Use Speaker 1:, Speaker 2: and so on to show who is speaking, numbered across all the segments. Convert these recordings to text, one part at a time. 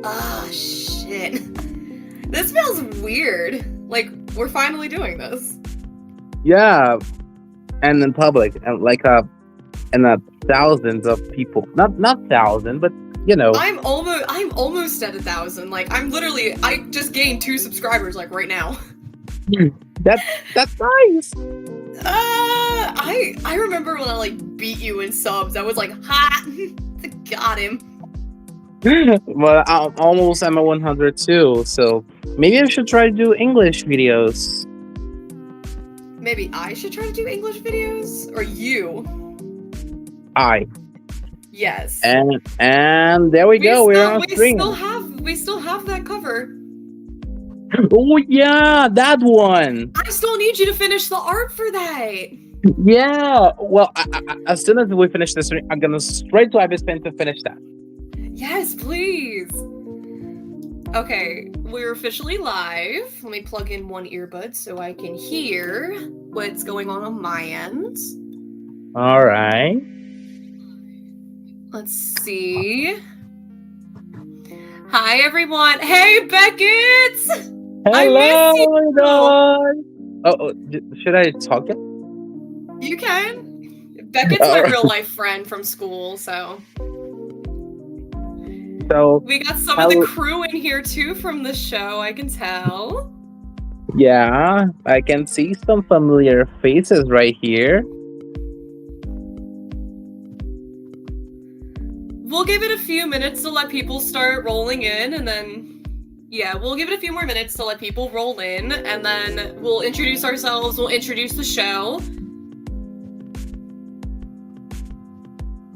Speaker 1: Oh, shit. This feels weird. Like, we're finally doing this.
Speaker 2: Yeah, and in public, and thousands of people. Not thousands, but you know.
Speaker 1: I'm almost at 1,000. Like, I just gained 2 subscribers, like, right now.
Speaker 2: That's nice.
Speaker 1: I remember when I, like, beat you in subs. I was like, ha! Got him.
Speaker 2: Well, I'm at 100 too, so maybe I should try to do English videos.
Speaker 1: Maybe I should try to do English videos? Or you? Yes.
Speaker 2: And there we go. We're on stream.
Speaker 1: We still have that cover.
Speaker 2: Oh yeah, that one.
Speaker 1: I still need you to finish the art for that.
Speaker 2: Yeah. Well, as soon as we finish this, I'm gonna straight to Ibispen to finish that.
Speaker 1: Yes, please. Okay, we're officially live. Let me plug in one earbud so I can hear what's going on my end.
Speaker 2: All right.
Speaker 1: Let's see. Hi, everyone. Hey, Beckett!
Speaker 2: Hello, should I talk yet?
Speaker 1: You can. Beckett's my real life friend from school, so we got some of the crew in here too from the show, I can tell.
Speaker 2: Yeah, I can see some familiar faces right here.
Speaker 1: We'll give it a few minutes to let people start rolling in, and then we'll give it a few more minutes to let people roll in, and then we'll introduce ourselves, we'll introduce the show.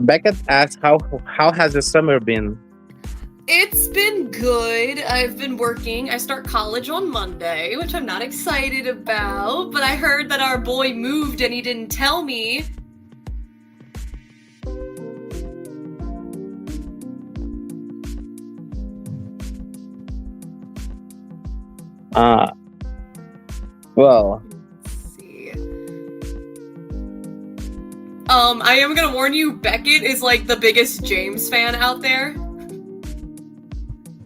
Speaker 2: Beckett asked, how has the summer been?
Speaker 1: It's been good. I've been working. I start college on Monday, which I'm not excited about, but I heard that our boy moved and he didn't tell me.
Speaker 2: Well.
Speaker 1: Let's see. I am gonna warn you, Beckett is like the biggest James fan out there.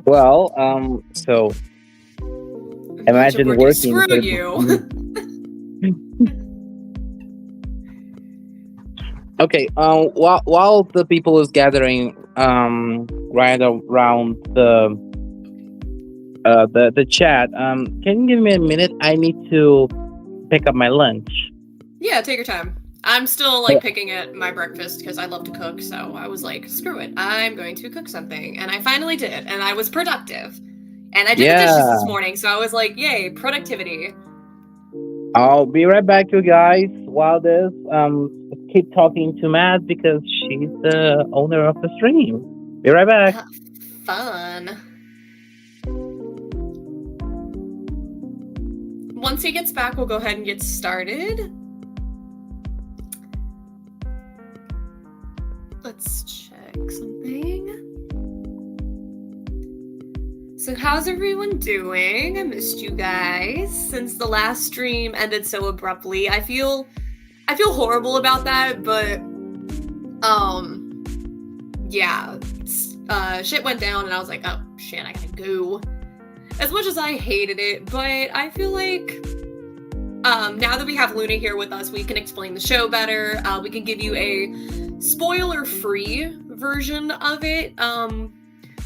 Speaker 2: Well, so imagine working.
Speaker 1: Screw you.
Speaker 2: Okay. While the people is gathering, right around the chat, can you give me a minute? I need to pick up my lunch.
Speaker 1: Yeah, take your time. I'm still picking at my breakfast because I love to cook, so I was like, screw it, I'm going to cook something. And I finally did, and I was productive. And I did the dishes this morning, so I was like, yay, productivity.
Speaker 2: I'll be right back, you guys. While this, keep talking to Matt because she's the owner of the stream. Be right back.
Speaker 1: Fun. Once he gets back, we'll go ahead and get started. Let's check something. So how's everyone doing? I missed you guys since the last stream ended so abruptly. I feel horrible about that, but shit went down and I was like, oh shit, I gotta go. As much as I hated it, but I feel like now that we have Luna here with us, we can explain the show better. We can give you a spoiler-free version of it.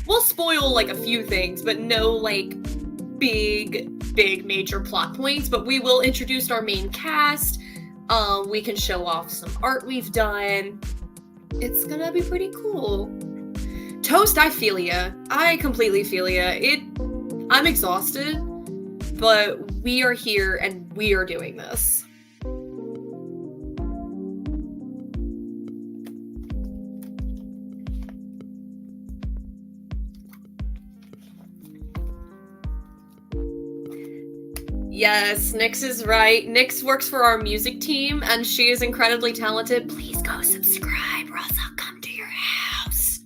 Speaker 1: We'll spoil like a few things, but no like big major plot points. But we will introduce our main cast. We can show off some art we've done. It's gonna be pretty cool. Toast, I feel ya. I completely feel ya. I'm exhausted, but we are here and we are doing this. Yes, Nyx is right. Nyx works for our music team, and she is incredibly talented. Please go subscribe, or else I'll come to your house.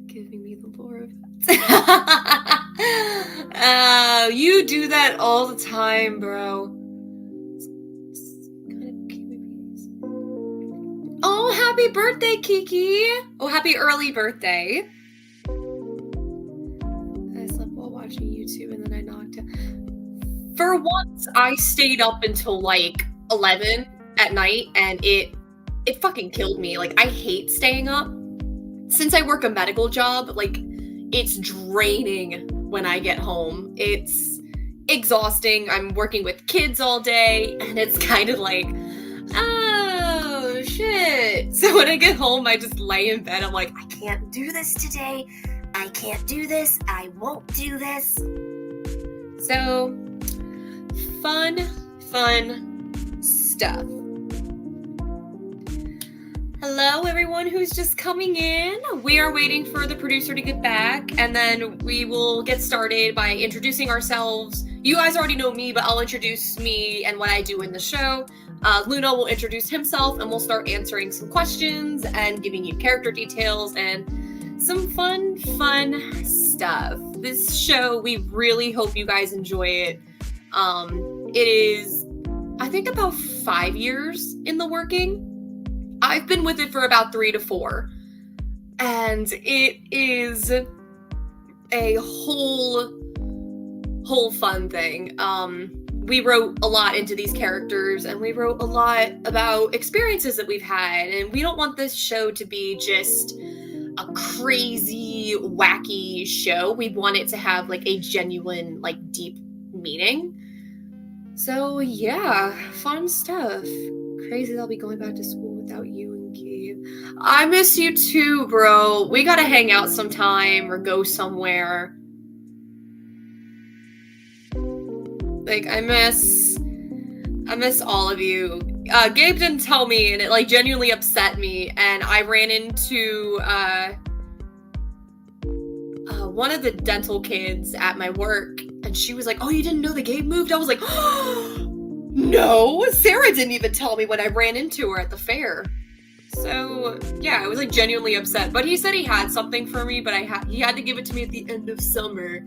Speaker 1: Giving me the lore of that. You do that all the time, bro. happy birthday, Kiki! Oh, happy early birthday. I slept while watching YouTube and then I knocked out. For once, I stayed up until like 11 at night and it fucking killed me. Like, I hate staying up. Since I work a medical job, like, it's draining when I get home. It's exhausting. I'm working with kids all day and it's kind of like, oh shit. So when I get home, I just lay in bed. I'm like, I can't do this today. I can't do this. I won't do this. So, fun stuff. Hello, everyone who's just coming in. We are waiting for the producer to get back, and then we will get started by introducing ourselves. You guys already know me, but I'll introduce me and what I do in the show. Luna will introduce himself, and we'll start answering some questions and giving you character details and some fun stuff. This show, we really hope you guys enjoy it. It is, I think, about 5 years in the working. I've been with it for about 3 to 4. And it is a whole fun thing. We wrote a lot into these characters and we wrote a lot about experiences that we've had. And we don't want this show to be just a crazy, wacky show. We want it to have like a genuine, like deep meaning. So yeah, fun stuff. Crazy that I'll be going back to school without you and Gabe. I miss you too, bro. We gotta hang out sometime or go somewhere. Like, I miss all of you. Gabe didn't tell me, and it like genuinely upset me. And I ran into one of the dental kids at my work, and she was like, "Oh, you didn't know that Gabe moved?" I was like, "Oh, no, Sarah didn't even tell me when I ran into her at the fair." So yeah, I was like genuinely upset. But he said he had something for me, but he had to give it to me at the end of summer.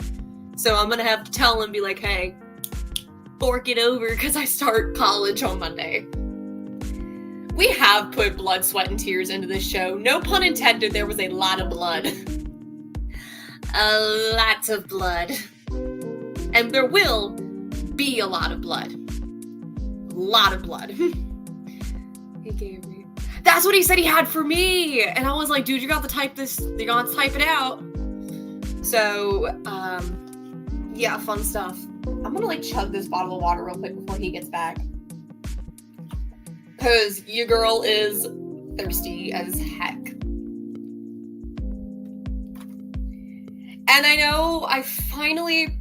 Speaker 1: So I'm gonna have to tell him, be like, "Hey, fork it over," because I start college on Monday. We have put blood, sweat, and tears into this show. No pun intended, there was a lot of blood. A lot of blood. And there will be a lot of blood. A lot of blood. He gave me. That's what he said he had for me! And I was like, dude, you got to type this, you're gonna have to type it out. So, yeah, fun stuff. I'm gonna like chug this bottle of water real quick before he gets back. Cause your girl is thirsty as heck. And I know I finally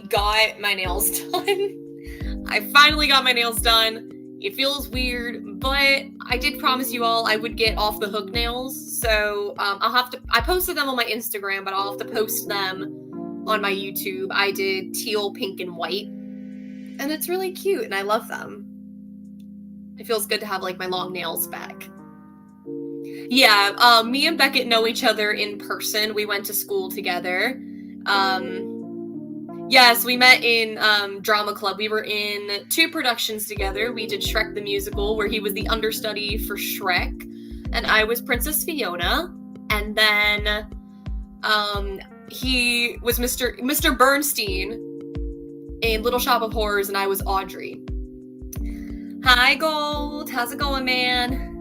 Speaker 1: got my nails done. I finally got my nails done. It feels weird, but I did promise you all I would get off the hook nails. So I posted them on my Instagram, but I'll have to post them on my YouTube. I did teal, pink, and white. And it's really cute, and I love them. It feels good to have, like, my long nails back. Yeah, me and Beckett know each other in person. We went to school together. Yes, we met in drama club. We were in 2 productions together. We did Shrek the Musical, where he was the understudy for Shrek, and I was Princess Fiona. And then he was Mr. Bernstein in Little Shop of Horrors, and I was Audrey. Hi, Gold. How's it going, man?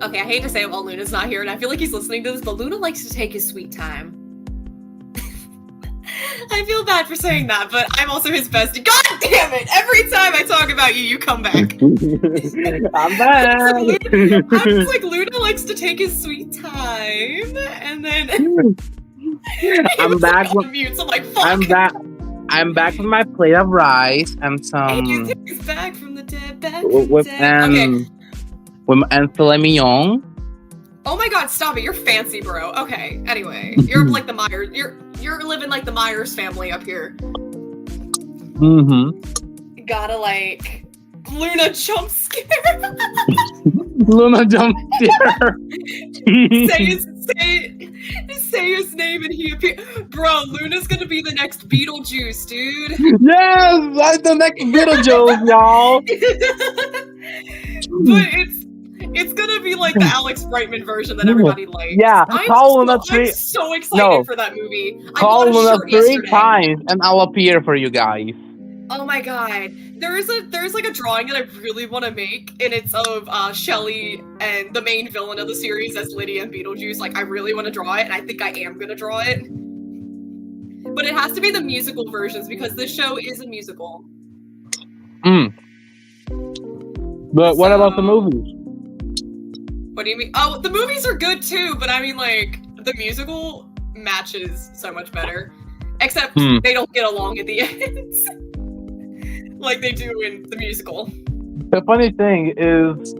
Speaker 1: Okay, I hate to say it while Luna's not here, and I feel like he's listening to this, but Luna likes to take his sweet time. I feel bad for saying that, but I'm also his bestie. God damn it! Every time I talk about you, you come back.
Speaker 2: I'm back!
Speaker 1: I'm just like, Luna likes to take his sweet time, and then...
Speaker 2: I'm back with...
Speaker 1: mute, so I'm like, fuck!
Speaker 2: I'm back with my plate of rice and some...
Speaker 1: He's back from the dead, back from the dead. Okay.
Speaker 2: And filet mignon.
Speaker 1: Oh my god, stop it. You're fancy, bro. Okay, anyway. You're like the Myers. You're living like the Myers family up here.
Speaker 2: Mm-hmm.
Speaker 1: Gotta like... Luna jump scare.
Speaker 2: Luna jump scare.
Speaker 1: say his name and he appears. Bro, Luna's gonna be the next Beetlejuice, dude.
Speaker 2: Yes, I'm the next Beetlejuice, y'all.
Speaker 1: But it's gonna be like the Alex Brightman version that everybody likes.
Speaker 2: Yeah, call Luna
Speaker 1: I'm
Speaker 2: three.
Speaker 1: so excited for that movie.
Speaker 2: Call
Speaker 1: I bought a
Speaker 2: Luna
Speaker 1: shirt
Speaker 2: 3
Speaker 1: yesterday.
Speaker 2: times, and I'll appear for you guys.
Speaker 1: Oh my god. There's like a drawing that I really want to make, and it's of Shelley and the main villain of the series as Lydia and Beetlejuice. Like, I really want to draw it, and I think I am gonna draw it. But it has to be the musical versions because this show is a musical.
Speaker 2: But what about the movies?
Speaker 1: What do you mean? Oh, the movies are good too, but I mean, like, the musical matches so much better. Except they don't get along at the end. Like they do in the musical.
Speaker 2: The funny thing is,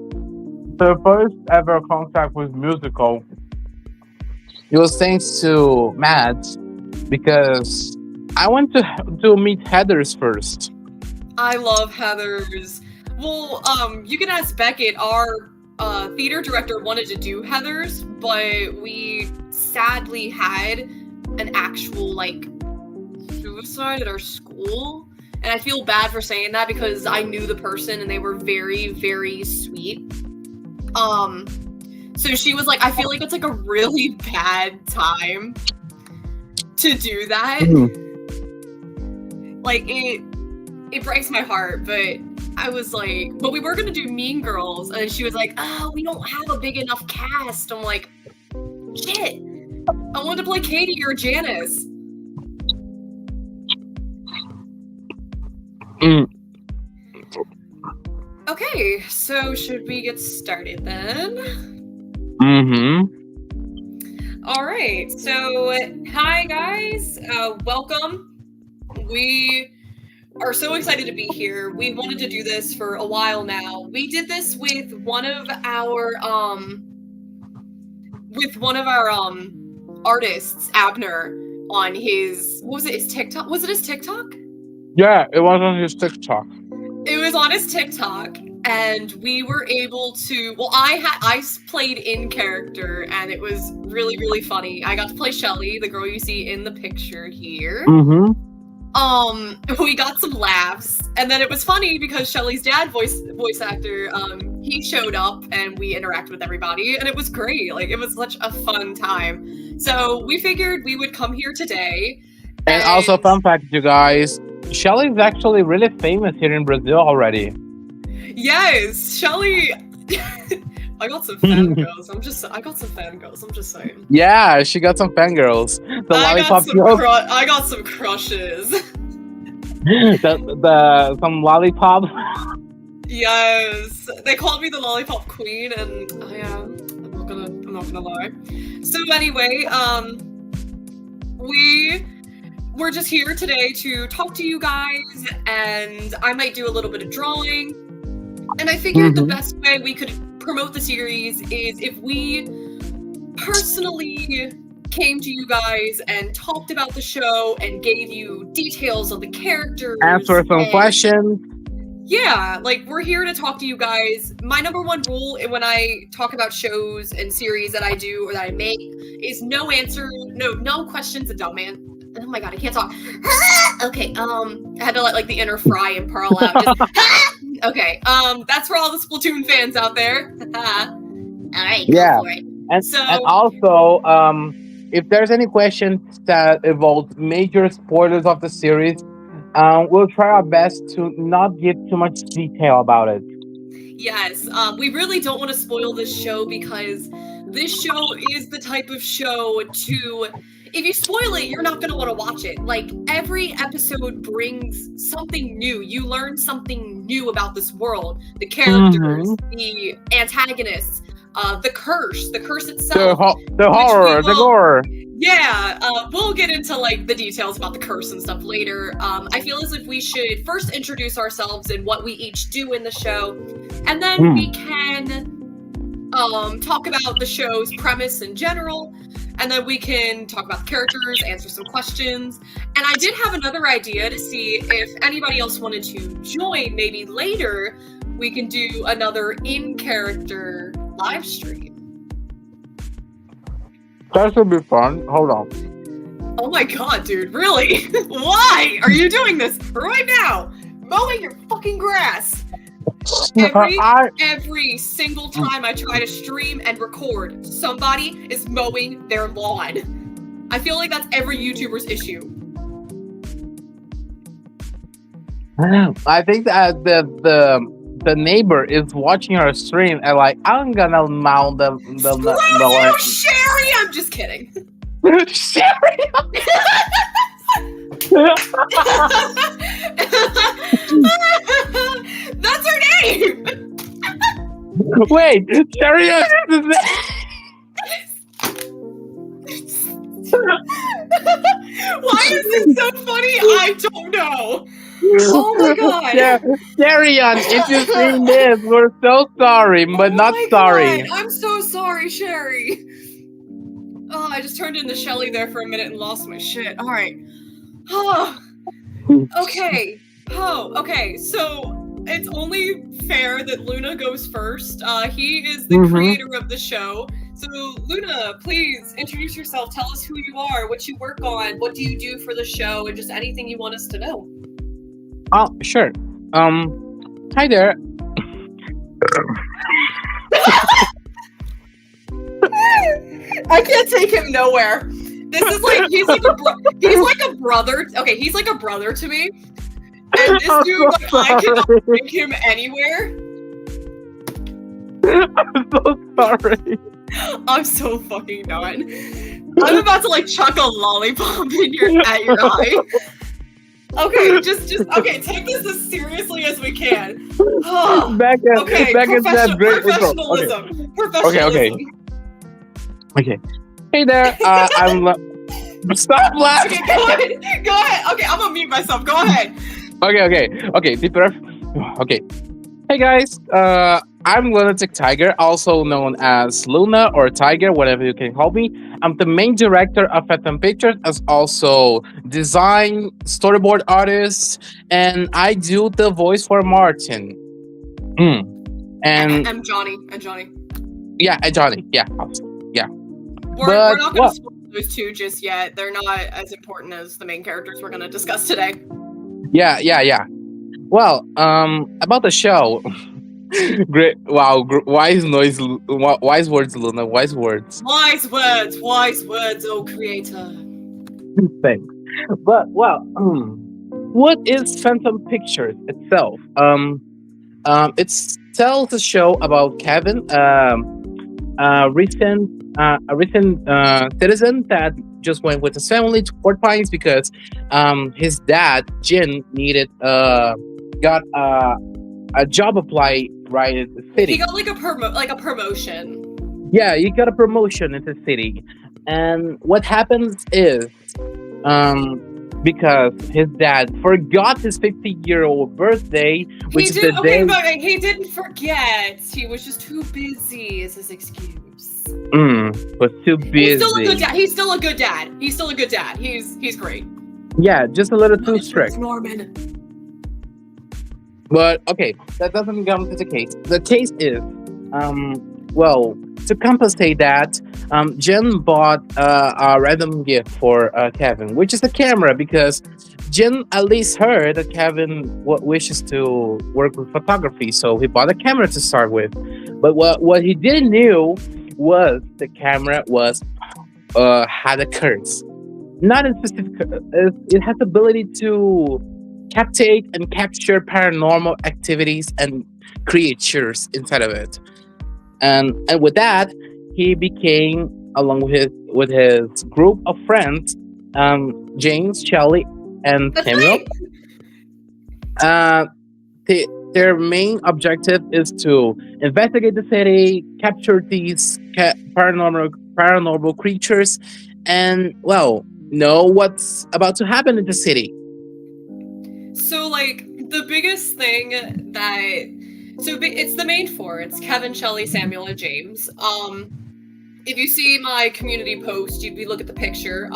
Speaker 2: the first ever contact with musical, it was thanks to Matt, because I went to meet Heathers first.
Speaker 1: I love Heathers. Well, you can ask Beckett. Our theater director wanted to do Heathers, but we sadly had an actual, like, suicide at our school. And I feel bad for saying that because I knew the person and they were very, very sweet. So she was like, I feel like it's like a really bad time to do that. Like, it breaks my heart, but I was like, but we were gonna do Mean Girls, and she was like, oh, we don't have a big enough cast. I'm like, shit, I wanted to play Katie or Janice. Okay, so should we get started then? All right, so hi guys, welcome. We are so excited to be here. We wanted to do this for a while now. We did this with one of our artists, Abner, on his, what was it, his TikTok? Was it his TikTok?
Speaker 2: Yeah, it was on his TikTok.
Speaker 1: It was on his TikTok, and we were able to, well, I played in character, and it was really, really funny. I got to play Shelley, the girl you see in the picture here. We got some laughs, and then it was funny because Shelley's dad, voice actor, he showed up, and we interacted with everybody, and it was great. Like, it was such a fun time. So we figured we would come here today.
Speaker 2: And also, fun fact, you guys, Shelley's actually really famous here in Brazil already.
Speaker 1: Yes, Shelley. I got some fangirls. I got some fangirls. I'm just saying.
Speaker 2: Yeah, she got some fangirls. The lollipop girls.
Speaker 1: I got some crushes.
Speaker 2: Some lollipop.
Speaker 1: Yes, they called me the lollipop queen, and I am. I'm not gonna lie. So anyway, we're just here today to talk to you guys, and I might do a little bit of drawing. And I figured the best way we could promote the series is if we personally came to you guys and talked about the show and gave you details of the characters.
Speaker 2: Answer some questions.
Speaker 1: Yeah, like, we're here to talk to you guys. My number one rule when I talk about shows and series that I do or that I make is no questions, adult man. Oh my god, I can't talk. Okay, I had to let, like, the inner Fry and Pearl out. Just, okay, that's for all the Splatoon fans out there. Alright, go for it.
Speaker 2: And also, if there's any questions that involve major spoilers of the series, we'll try our best to not give too much detail about it.
Speaker 1: Yes, we really don't want to spoil this show because this show is the type of show to, if you spoil it, you're not going to want to watch it. Like, every episode brings something new. You learn something new about this world. The characters, the antagonists, the curse itself.
Speaker 2: The horror, the gore.
Speaker 1: Yeah, we'll get into, like, the details about the curse and stuff later. I feel as if we should first introduce ourselves and what we each do in the show, and then we can talk about the show's premise in general, and then we can talk about the characters, answer some questions. And I did have another idea to see if anybody else wanted to join. Maybe later we can do another in-character live stream.
Speaker 2: That should be fun. Hold on.
Speaker 1: Oh my god, dude, really? Why are you doing this right now? Mowing your fucking grass. Every single time I try to stream and record, somebody is mowing their lawn. I feel like that's every YouTuber's issue.
Speaker 2: I think that the neighbor is watching our stream and like, I'm gonna mount the
Speaker 1: Screw you, Sherry! I'm just kidding.
Speaker 2: Sherry.
Speaker 1: That's her name.
Speaker 2: Wait, Sherry is
Speaker 1: Why is this so funny? I don't know. Oh my god.
Speaker 2: Yeah, Sherian, if you've seen this, we're so sorry, but not sorry.
Speaker 1: God. I'm so sorry, Sherry. Oh, I just turned into Shelly there for a minute and lost my shit. All right. Oh. Okay. Oh, okay. So it's only fair that Luna goes first. He is the creator of the show. So Luna, please introduce yourself. Tell us who you are, what you work on, what do you do for the show, and just anything you want us to know.
Speaker 2: Oh, sure. Hi there.
Speaker 1: I can't take him nowhere. This is like he's like a brother. Okay, he's like a brother to me. And this dude, like, I cannot take him anywhere.
Speaker 2: I'm so sorry.
Speaker 1: I'm so fucking done. I'm about to like chuck a lollipop at your eye. Okay, just okay. Take this as seriously as we can. Oh,
Speaker 2: back at that great
Speaker 1: professionalism.
Speaker 2: Okay.
Speaker 1: Professionalism.
Speaker 2: Okay. Hey there. I'm. Stop laughing.
Speaker 1: Okay, go ahead. Okay, I'm gonna mute myself. Go ahead.
Speaker 2: Okay. Okay. Hey guys. I'm Lunatic Tiger, also known as Luna or Tiger, whatever you can call me. I'm the main director of Phantom Pictures, as also design, storyboard artist, and I do the voice for Martin. And
Speaker 1: Johnny.
Speaker 2: Yeah, and Johnny. Yeah, awesome. Yeah.
Speaker 1: We're not going to spoil those two just yet. They're not as important as the main characters we're going to discuss today.
Speaker 2: Yeah. Well, about the show. Great! Wow! Wise words, Luna. Wise words.
Speaker 1: Wise words, oh creator.
Speaker 2: Thanks. But what is Phantom Pictures itself? It tells a show about Kevin, a recent citizen that just went with his family to Fort Pines because his dad Jin got a job apply right in the city.
Speaker 1: He got like a promotion.
Speaker 2: Yeah, he got a promotion in the city. And what happens is because his dad forgot his 50-year-old birthday, which is the day.
Speaker 1: But he didn't forget. He was just too busy as his excuse.
Speaker 2: Was too busy.
Speaker 1: He's still a good dad. He's still a good dad. He's great.
Speaker 2: Yeah, just a little too strict.
Speaker 1: Norman.
Speaker 2: But okay, that doesn't come to the case. The case is, to compensate that, Jen bought a random gift for Kevin, which is the camera, because Jen at least heard that Kevin wishes to work with photography, so he bought a camera to start with. But what he didn't know was the camera had a curse. Not a specific. It has the ability to captate and capture paranormal activities and creatures inside of it, and with that, he became, along with his group of friends, James, Shelley, and Samuel. Their main objective is to investigate the city, capture these paranormal creatures, and know what's about to happen in the city.
Speaker 1: So, like, the biggest thing it's the main four. It's Kevin, Shelley, Samuel, and James. If you see my community post, you look at the picture.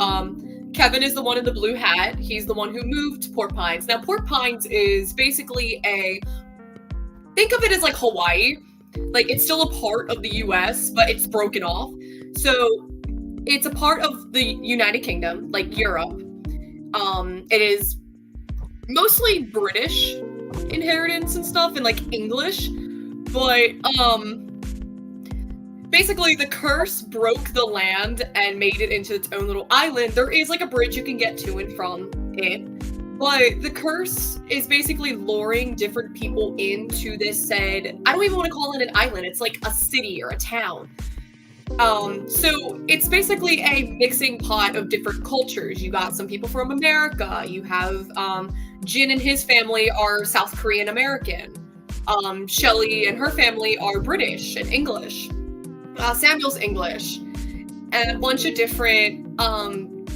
Speaker 1: Kevin is the one in the blue hat. He's the one who moved to Port Pines. Now, Port Pines is basically think of it as like Hawaii. Like, it's still a part of the U.S., but it's broken off. So it's a part of the United Kingdom, like Europe. It is mostly British inheritance and stuff, and like English, but basically the curse broke the land and made it into its own little island. There is like a bridge you can get to and from it, but the curse is basically luring different people into this said, I don't even want to call it an island, it's like a city or a town. So it's basically a mixing pot of different cultures. You got some people from America. You have Jin and his family are South Korean American. Shelley and her family are British and English. Samuel's English. And a bunch of different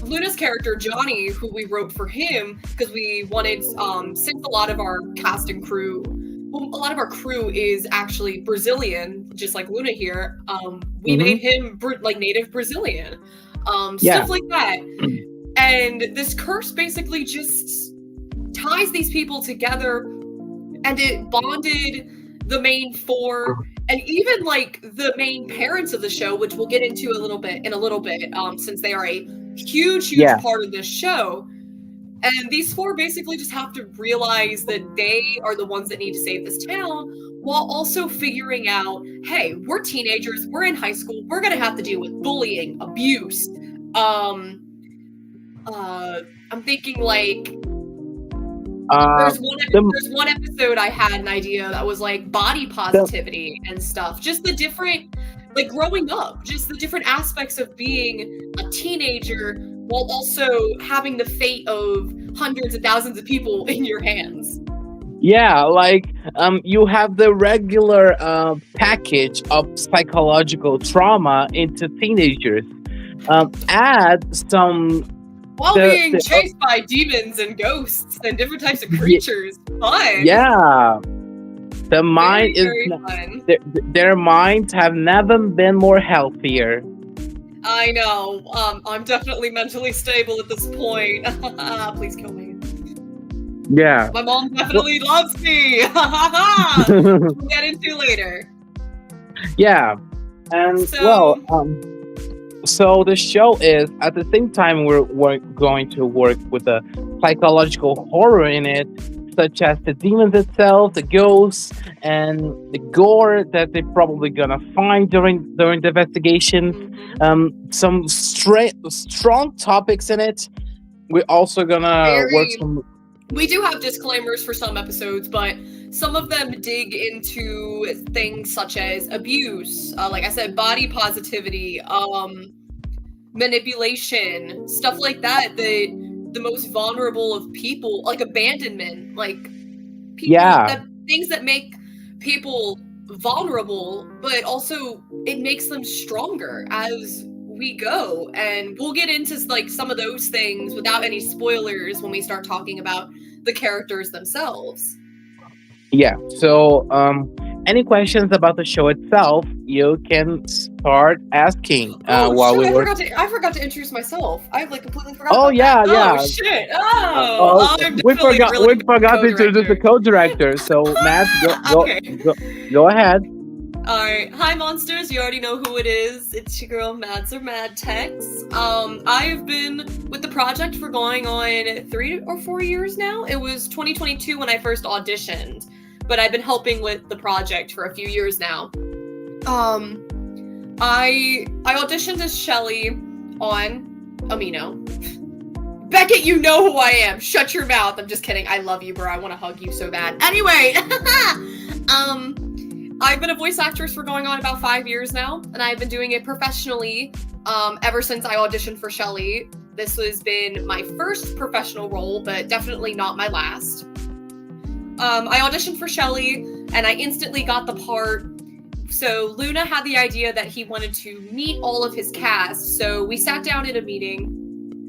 Speaker 1: Luna's character, Johnny, who we wrote for him, because we wanted, since a lot of our cast and crew, well, a lot of our crew is actually Brazilian, just like Luna here. We made him like native Brazilian, stuff like that. And this curse basically just ties these people together, and it bonded the main four, and even like the main parents of the show, which we'll get into in a little bit, since they are a huge part of this show. And these four basically just have to realize that they are the ones that need to save this town, while also figuring out, hey, we're teenagers, we're in high school, we're gonna have to deal with bullying, abuse. I'm thinking like there's one episode I had an idea that was like body positivity and stuff. Just the different, like growing up, just the different aspects of being a teenager while also having the fate of hundreds of thousands of people in your hands.
Speaker 2: Yeah, like you have the regular package of psychological trauma into teenagers. Add some
Speaker 1: while being chased by demons and ghosts and different types of creatures. Fun.
Speaker 2: Yeah. The mind
Speaker 1: very fun.
Speaker 2: Their minds have never been more healthier.
Speaker 1: I know. I'm definitely mentally stable at this point. Please kill me.
Speaker 2: Yeah.
Speaker 1: My mom definitely loves me. We'll get into later.
Speaker 2: Yeah. And so the show is, at the same time, we're going to work with the psychological horror in it, such as the demons itself, the ghosts, and the gore that they're probably gonna find during the investigation. Some strong topics in it. We're also gonna work some.
Speaker 1: We do have disclaimers for some episodes, but some of them dig into things such as abuse, like I said, body positivity, manipulation, stuff like that. The most vulnerable of people, like abandonment, like people, things that make people vulnerable, but also it makes them stronger as we go. And we'll get into like some of those things without any spoilers when we start talking about the characters themselves.
Speaker 2: Yeah, so any questions about the show itself, you can start asking
Speaker 1: I forgot to introduce myself. I like completely forgot.
Speaker 2: Oh yeah.
Speaker 1: Oh shit!
Speaker 2: We forgot to introduce the co-director. So Matt, go ahead.
Speaker 1: All right, hi monsters. You already know who it is. It's your girl Mads or Mad Tex. I've been with the project for going on 3 or 4 years now. It was 2022 when I first auditioned, but I've been helping with the project for a few years now. I auditioned as Shelley on Amino. Beckett, you know who I am. Shut your mouth. I'm just kidding. I love you, bro. I want to hug you so bad. Anyway, I've been a voice actress for going on about 5 years now, and I've been doing it professionally ever since I auditioned for Shelley. This has been my first professional role, but definitely not my last. I auditioned for Shelley, and I instantly got the part. So Luna had the idea that he wanted to meet all of his cast, so we sat down in a meeting.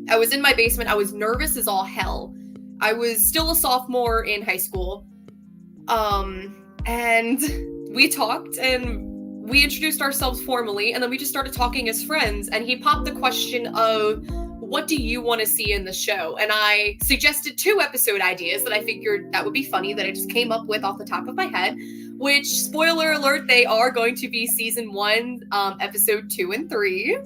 Speaker 1: I was in my basement. I was nervous as all hell. I was still a sophomore in high school. And we talked, and we introduced ourselves formally, and then we just started talking as friends, and he popped the question of, what do you want to see in the show? And I suggested 2 episode ideas that I figured that would be funny, that I just came up with off the top of my head, which, spoiler alert, they are going to be season 1, episode 2 and 3.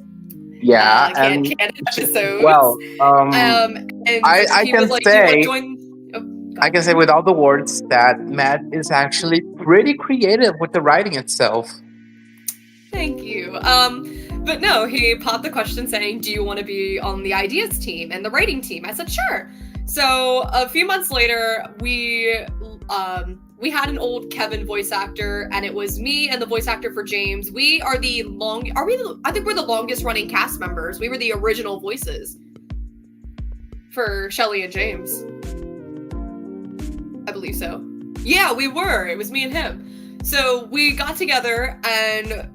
Speaker 2: Yeah, and
Speaker 1: canon episodes.
Speaker 2: well,
Speaker 1: And
Speaker 2: I
Speaker 1: he was
Speaker 2: can
Speaker 1: like, "Do you want to
Speaker 2: say
Speaker 1: join?" Oh, go
Speaker 2: I
Speaker 1: ahead.
Speaker 2: can say without the words that Matt is actually pretty creative with the writing itself.
Speaker 1: Thank you. But no, he popped the question saying, "Do you want to be on the ideas team and the writing team?" I said, "Sure." So a few months later, we had an old Kevin voice actor, and it was me and the voice actor for James. We are the long. Are we? I think we're the longest running cast members. We were the original voices for Shelley and James. I believe so. Yeah, we were. It was me and him. So we got together and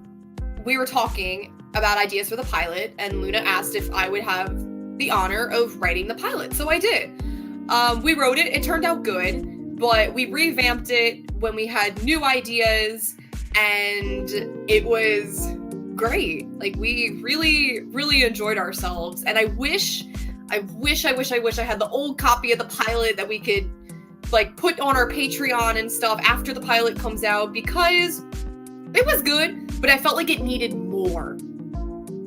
Speaker 1: we were talking about ideas for the pilot, and Luna asked if I would have the honor of writing the pilot. So I did. We wrote it. It turned out good, but we revamped it when we had new ideas, and it was great. Like, we really, really enjoyed ourselves. And I wish I had the old copy of the pilot that we could like put on our Patreon and stuff after the pilot comes out, because it was good, but I felt like it needed more.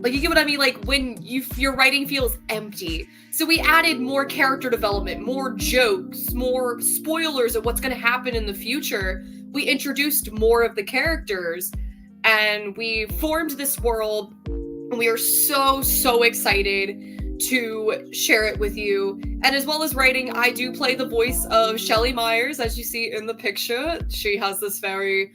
Speaker 1: Like, you get what I mean? Like, when your writing feels empty. So we added more character development, more jokes, more spoilers of what's going to happen in the future. We introduced more of the characters, and we formed this world, and we are so, so excited to share it with you. And as well as writing, I do play the voice of Shelley Myers, as you see in the picture. She has this very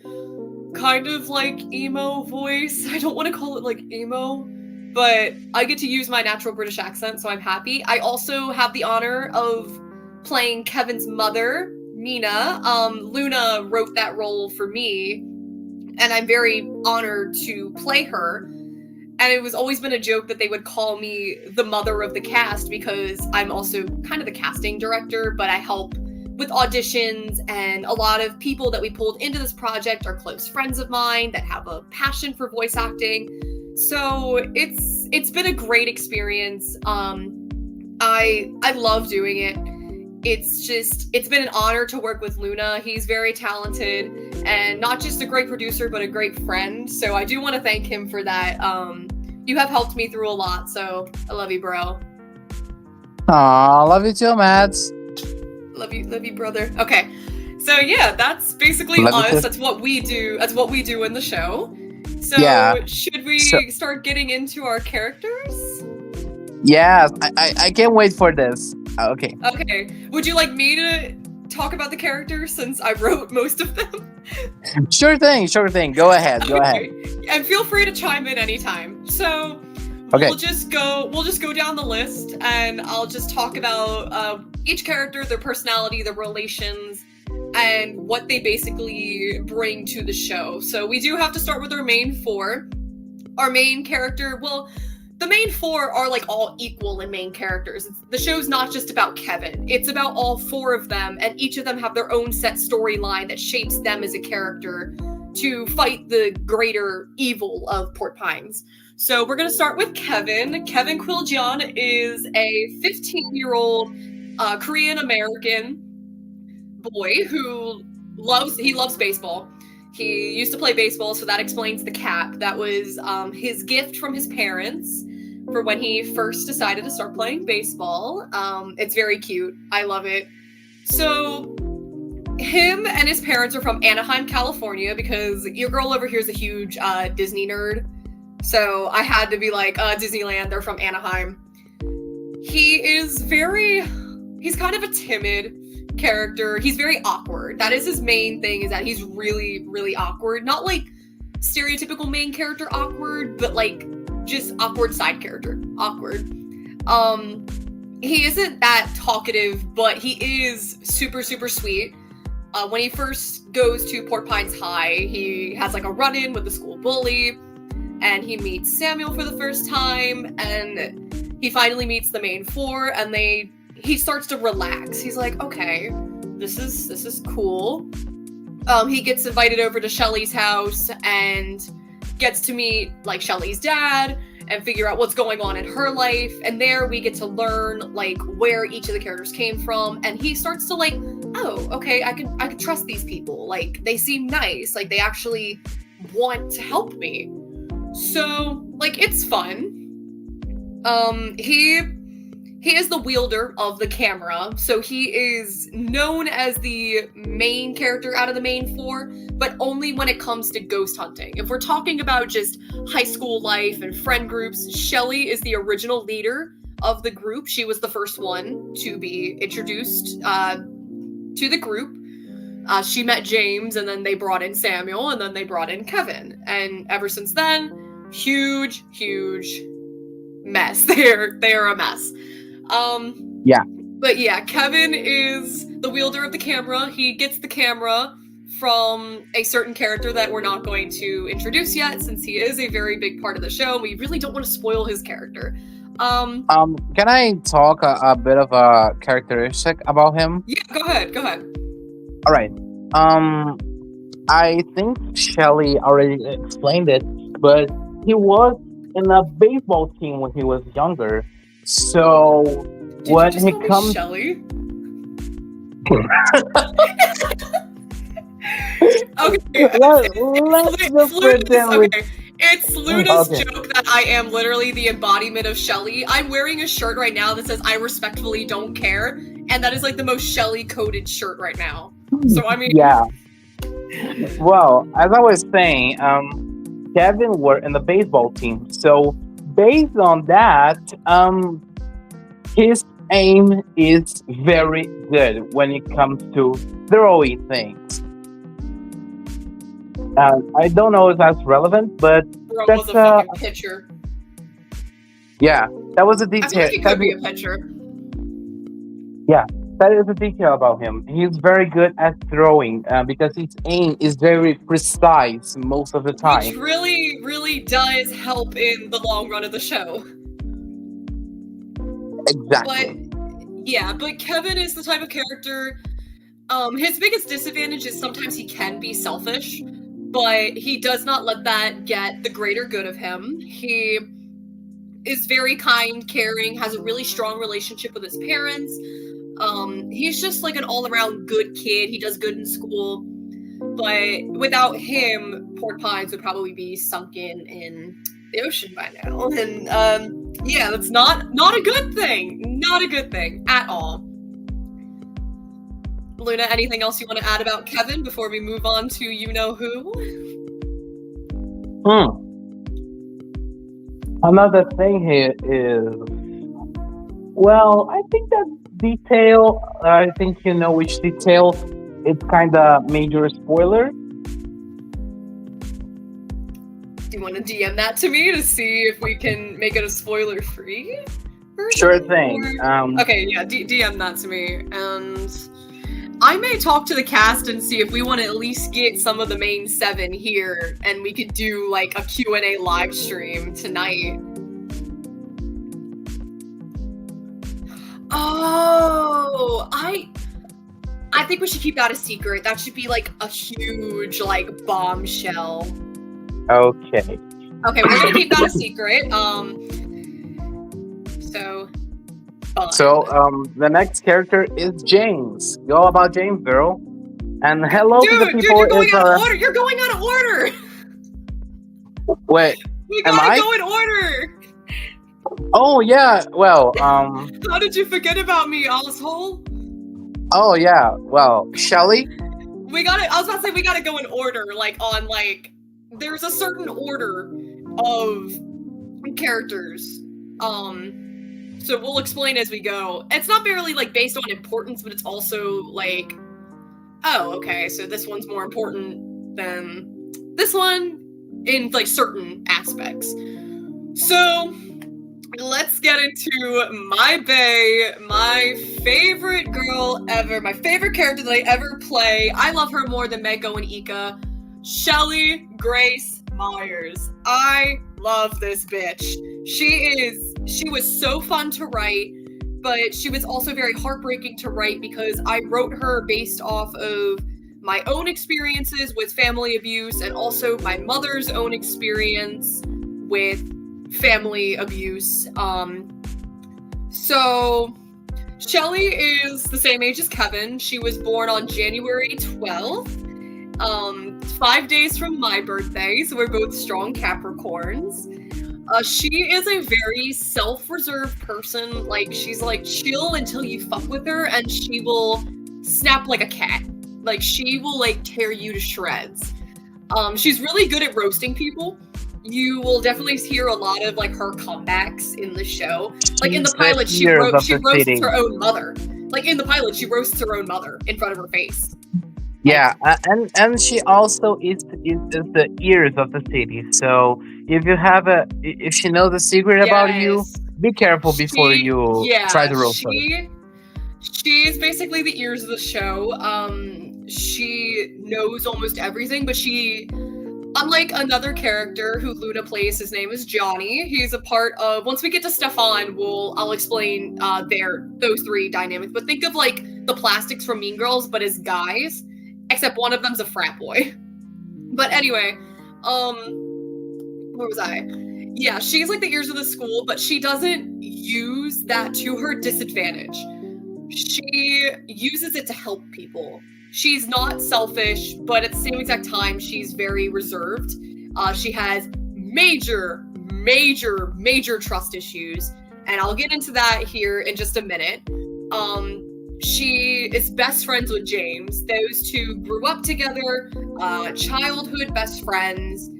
Speaker 1: kind of like emo voice. I don't want to call it like emo, but I get to use my natural British accent, so I'm happy. I also have the honor of playing Kevin's mother, Nina. Luna wrote that role for me, and I'm very honored to play her. And it was always been a joke that they would call me the mother of the cast, because I'm also kind of the casting director, but I help with auditions, and a lot of people that we pulled into this project are close friends of mine that have a passion for voice acting. So it's been a great experience. I love doing it. It's been an honor to work with Luna. He's very talented, and not just a great producer, but a great friend. So I do want to thank him for that. You have helped me through a lot, so I love you, bro.
Speaker 2: Aw, love you too, Matt.
Speaker 1: Love you, brother. Okay, so yeah, that's basically
Speaker 2: Love you
Speaker 1: us.
Speaker 2: too.
Speaker 1: That's what we do. That's what we do in the show. So
Speaker 2: Yeah.
Speaker 1: should we
Speaker 2: So-
Speaker 1: start getting into our characters?
Speaker 2: Yeah, I can't wait for this. Okay.
Speaker 1: Okay. Would you like me to talk about the characters, since I wrote most of them?
Speaker 2: Sure thing. Go ahead.
Speaker 1: Okay. And feel free to chime in anytime. So
Speaker 2: Okay.
Speaker 1: we'll just go down the list, and I'll just talk about each character, their personality, their relations, and what they basically bring to the show. So we do have to start with our main four. Our main character, well, the main four are like all equal in main characters. The show's not just about Kevin. It's about all four of them, and each of them have their own set storyline that shapes them as a character to fight the greater evil of Port Pines. So we're going to start with Kevin. Kevin Quiljian is a 15-year-old Korean-American boy who loves baseball. He used to play baseball, so that explains the cap. That was his gift from his parents for when he first decided to start playing baseball. It's very cute. I love it. So him and his parents are from Anaheim, California, because your girl over here is a huge Disney nerd. So I had to be like, Disneyland, they're from Anaheim. He's kind of a timid character. He's very awkward. That is his main thing, is that he's really, really awkward. Not like stereotypical main character awkward, but like just awkward side character awkward. He isn't that talkative, but he is super, super sweet. When he first goes to Port Pines High, he has like a run-in with the school bully, and he meets Samuel for the first time, and he finally meets the main four, and he starts to relax. He's like, okay, this is cool. He gets invited over to Shelley's house and gets to meet like Shelley's dad and figure out what's going on in her life. And there we get to learn like where each of the characters came from. And he starts to like, oh, okay, I can trust these people. Like, they seem nice. Like, they actually want to help me. So like, it's fun. He is the wielder of the camera, so he is known as the main character out of the main four, but only when it comes to ghost hunting. If we're talking about just high school life and friend groups, Shelly is the original leader of the group. She was the first one to be introduced to the group. She met James, and then they brought in Samuel, and then they brought in Kevin. And ever since then, huge mess. They're a mess.
Speaker 2: Yeah.
Speaker 1: But yeah, Kevin is the wielder of the camera. He gets the camera from a certain character that we're not going to introduce yet, since he is a very big part of the show. We really don't want to spoil his character.
Speaker 2: Can I talk a bit of a characteristic about him?
Speaker 1: Yeah, go ahead.
Speaker 2: All right. I think Shelly already explained it, but he was in a baseball team when he was younger. So
Speaker 1: Did
Speaker 2: when
Speaker 1: you just
Speaker 2: he
Speaker 1: call me
Speaker 2: comes,
Speaker 1: Shelly? Okay,
Speaker 2: let's just pretend we.
Speaker 1: okay. It's Luna's
Speaker 2: Okay.
Speaker 1: joke that I am literally the embodiment of Shelly. I'm wearing a shirt right now that says "I respectfully don't care," and that is like the most Shelly-coded shirt right now. So I mean,
Speaker 2: Yeah. Well, as I was saying, Kevin were in the baseball team. So based on that, his aim is very good when it comes to throwing things. I don't know if that's relevant, but
Speaker 1: bro
Speaker 2: that's
Speaker 1: was a fucking pitcher.
Speaker 2: yeah, that was a
Speaker 1: I feel
Speaker 2: detail.
Speaker 1: like he could be a pitcher.
Speaker 2: That is a detail about him. He's very good at throwing because his aim is very precise most of the time.
Speaker 1: Which really does help in the long run of the show.
Speaker 2: Exactly.
Speaker 1: But Kevin is the type of character. His biggest disadvantage is sometimes he can be selfish, but he does not let that get the greater good of him. He is very kind, caring, has a really strong relationship with his parents. He's just like an all-around good kid. He does good in school, but without him, Port Pines would probably be sunken in the ocean by now. And yeah, that's not a good thing. Not a good thing at all. Luna, anything else you want to add about Kevin before we move on to you know who?
Speaker 2: Another thing here is, well, I think that detail, I think you know which detail, it's kind of major spoiler.
Speaker 1: Do you want to DM that to me to see if we can make it a spoiler-free version?
Speaker 2: Sure thing.
Speaker 1: Okay, yeah, DM that to me, and I may talk to the cast and see if we want to at least get some of the main 7 here, and we could do like a Q&A live stream tonight. Oh, I think we should keep that a secret. That should be like a huge like bombshell.
Speaker 2: Okay.
Speaker 1: Okay, we're gonna keep that a secret.
Speaker 2: So the next character is James. You all about James, girl. And hello to the people.
Speaker 1: Dude, you're going out of order. You're going out of order.
Speaker 2: Wait,
Speaker 1: We
Speaker 2: am
Speaker 1: gotta
Speaker 2: I?
Speaker 1: go in order.
Speaker 2: Oh yeah. Well,
Speaker 1: How did you forget about me, asshole?
Speaker 2: Oh yeah. Well, Shelly.
Speaker 1: I was about to say we gotta go in order, like on like there's a certain order of characters. So we'll explain as we go. It's not barely like based on importance, but it's also like, oh, okay, so this one's more important than this one in like certain aspects. So let's get into my bae, my favorite girl ever, my favorite character that I ever play. I love her more than Meko and Ika. Shelly Grace Myers. I love this bitch. She was so fun to write, but she was also very heartbreaking to write because I wrote her based off of my own experiences with family abuse and also my mother's own experience with family abuse. So Shelly is the same age as Kevin. She was born on January 12th. 5 days from my birthday, so we're both strong Capricorns. She is a very self-reserved person. Like, she's like chill until you fuck with her, and she will snap like a cat. Like, she will like tear you to shreds. She's really good at roasting people. You will definitely hear a lot of like her comebacks in the show. Like in the pilot, she roasts her own mother. Like in the pilot, she roasts her own mother in front of her face.
Speaker 2: Yeah, and she also is the ears of the city. So if she knows a secret about you, be careful before you try to roast her.
Speaker 1: She's basically the ears of the show. She knows almost everything, but she, unlike another character who Luna plays, his name is Johnny. He's a part of. Once we get to Stefan, I'll explain those three dynamics. But think of like the plastics from Mean Girls, but as guys, except one of them's a frat boy. But anyway, where was I? Yeah, she's like the ears of the school, but she doesn't use that to her disadvantage. She uses it to help people. She's not selfish, but at the same exact time, she's very reserved. She has major trust issues, and I'll get into that here in just a minute. She is best friends with James. Those two grew up together, childhood best friends.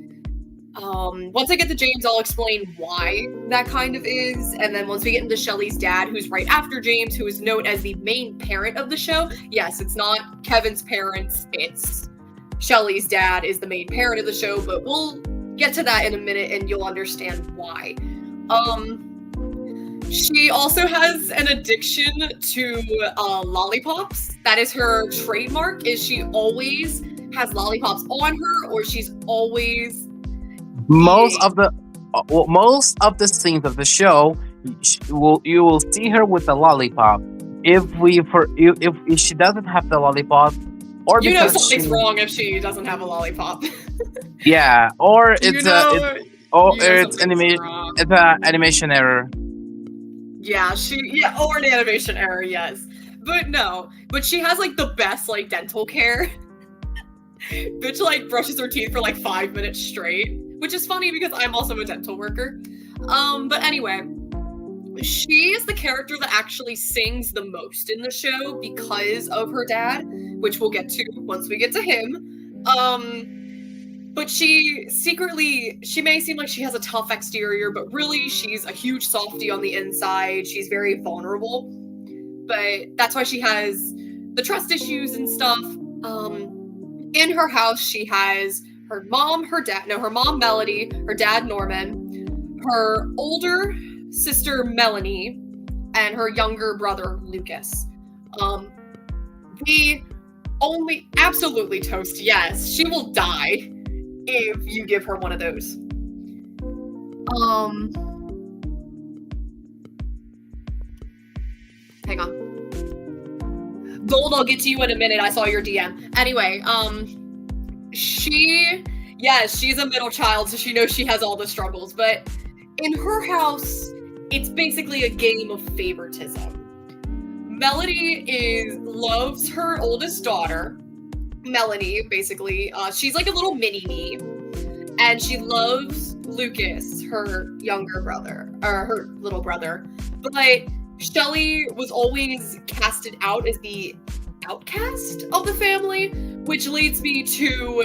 Speaker 1: Once I get to James, I'll explain why that kind of is. And then once we get into Shelly's dad, who's right after James, who is known as the main parent of the show. Yes, it's not Kevin's parents. It's Shelly's dad is the main parent of the show, but we'll get to that in a minute and you'll understand why. She also has an addiction to lollipops. That is her trademark, is she always has lollipops on her, or she's always...
Speaker 2: Most of the scenes of the show, you will see her with a lollipop. If she doesn't have the lollipop, or
Speaker 1: you know something's wrong if she doesn't have a lollipop.
Speaker 2: Yeah, or it's an animation error.
Speaker 1: Yeah, or an animation error, yes. But she has like the best like dental care. Bitch like brushes her teeth for like 5 minutes straight, which is funny because I'm also a dental worker. But anyway, she is the character that actually sings the most in the show because of her dad, which we'll get to once we get to him. But she may seem like she has a tough exterior, but really she's a huge softie on the inside. She's very vulnerable, but that's why she has the trust issues and stuff. In her house, she has her mom Melody, her dad Norman, her older sister Melanie, and her younger brother Lucas. The only absolutely toast, yes, she will die if you give her one of those. Hang on. Gold, I'll get to you in a minute. I saw your DM. Anyway, she's a middle child, so she knows she has all the struggles, but in her house, it's basically a game of favoritism. Melody loves her oldest daughter, Melanie, basically. She's like a little mini-me, and she loves Lucas, her younger brother, or her little brother, but Shelly was always casted out as the outcast of the family, which leads me to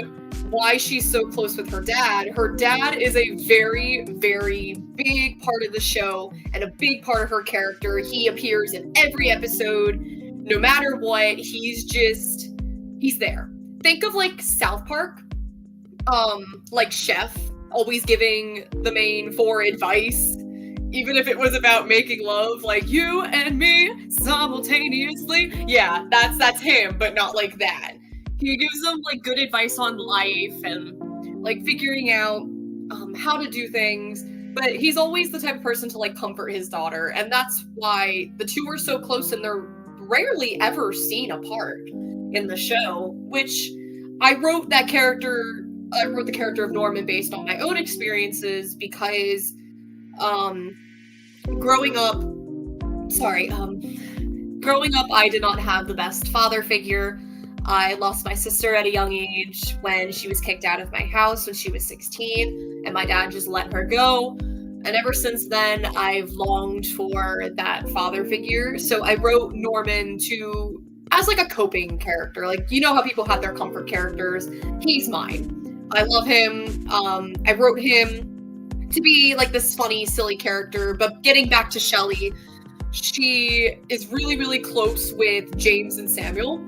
Speaker 1: why she's so close with her dad. Her dad is a very, very big part of the show and a big part of her character. He appears in every episode, no matter what. He's there. Think of like South Park, like Chef, always giving the main four advice. Even if it was about making love, like you and me simultaneously. Yeah, that's him, but not like that. He gives them like good advice on life and like figuring out how to do things. But he's always the type of person to like comfort his daughter, and that's why the two are so close, and they're rarely ever seen apart in the show. Which I wrote the character of Norman based on my own experiences because. Growing up, I did not have the best father figure. I lost my sister at a young age when she was kicked out of my house when she was 16, and my dad just let her go. And ever since then, I've longed for that father figure. So I wrote Norman to as like a coping character. Like, you know how people have their comfort characters. He's mine. I love him. I wrote him to be like this funny, silly character. But getting back to Shelley, she is really, really close with James and Samuel.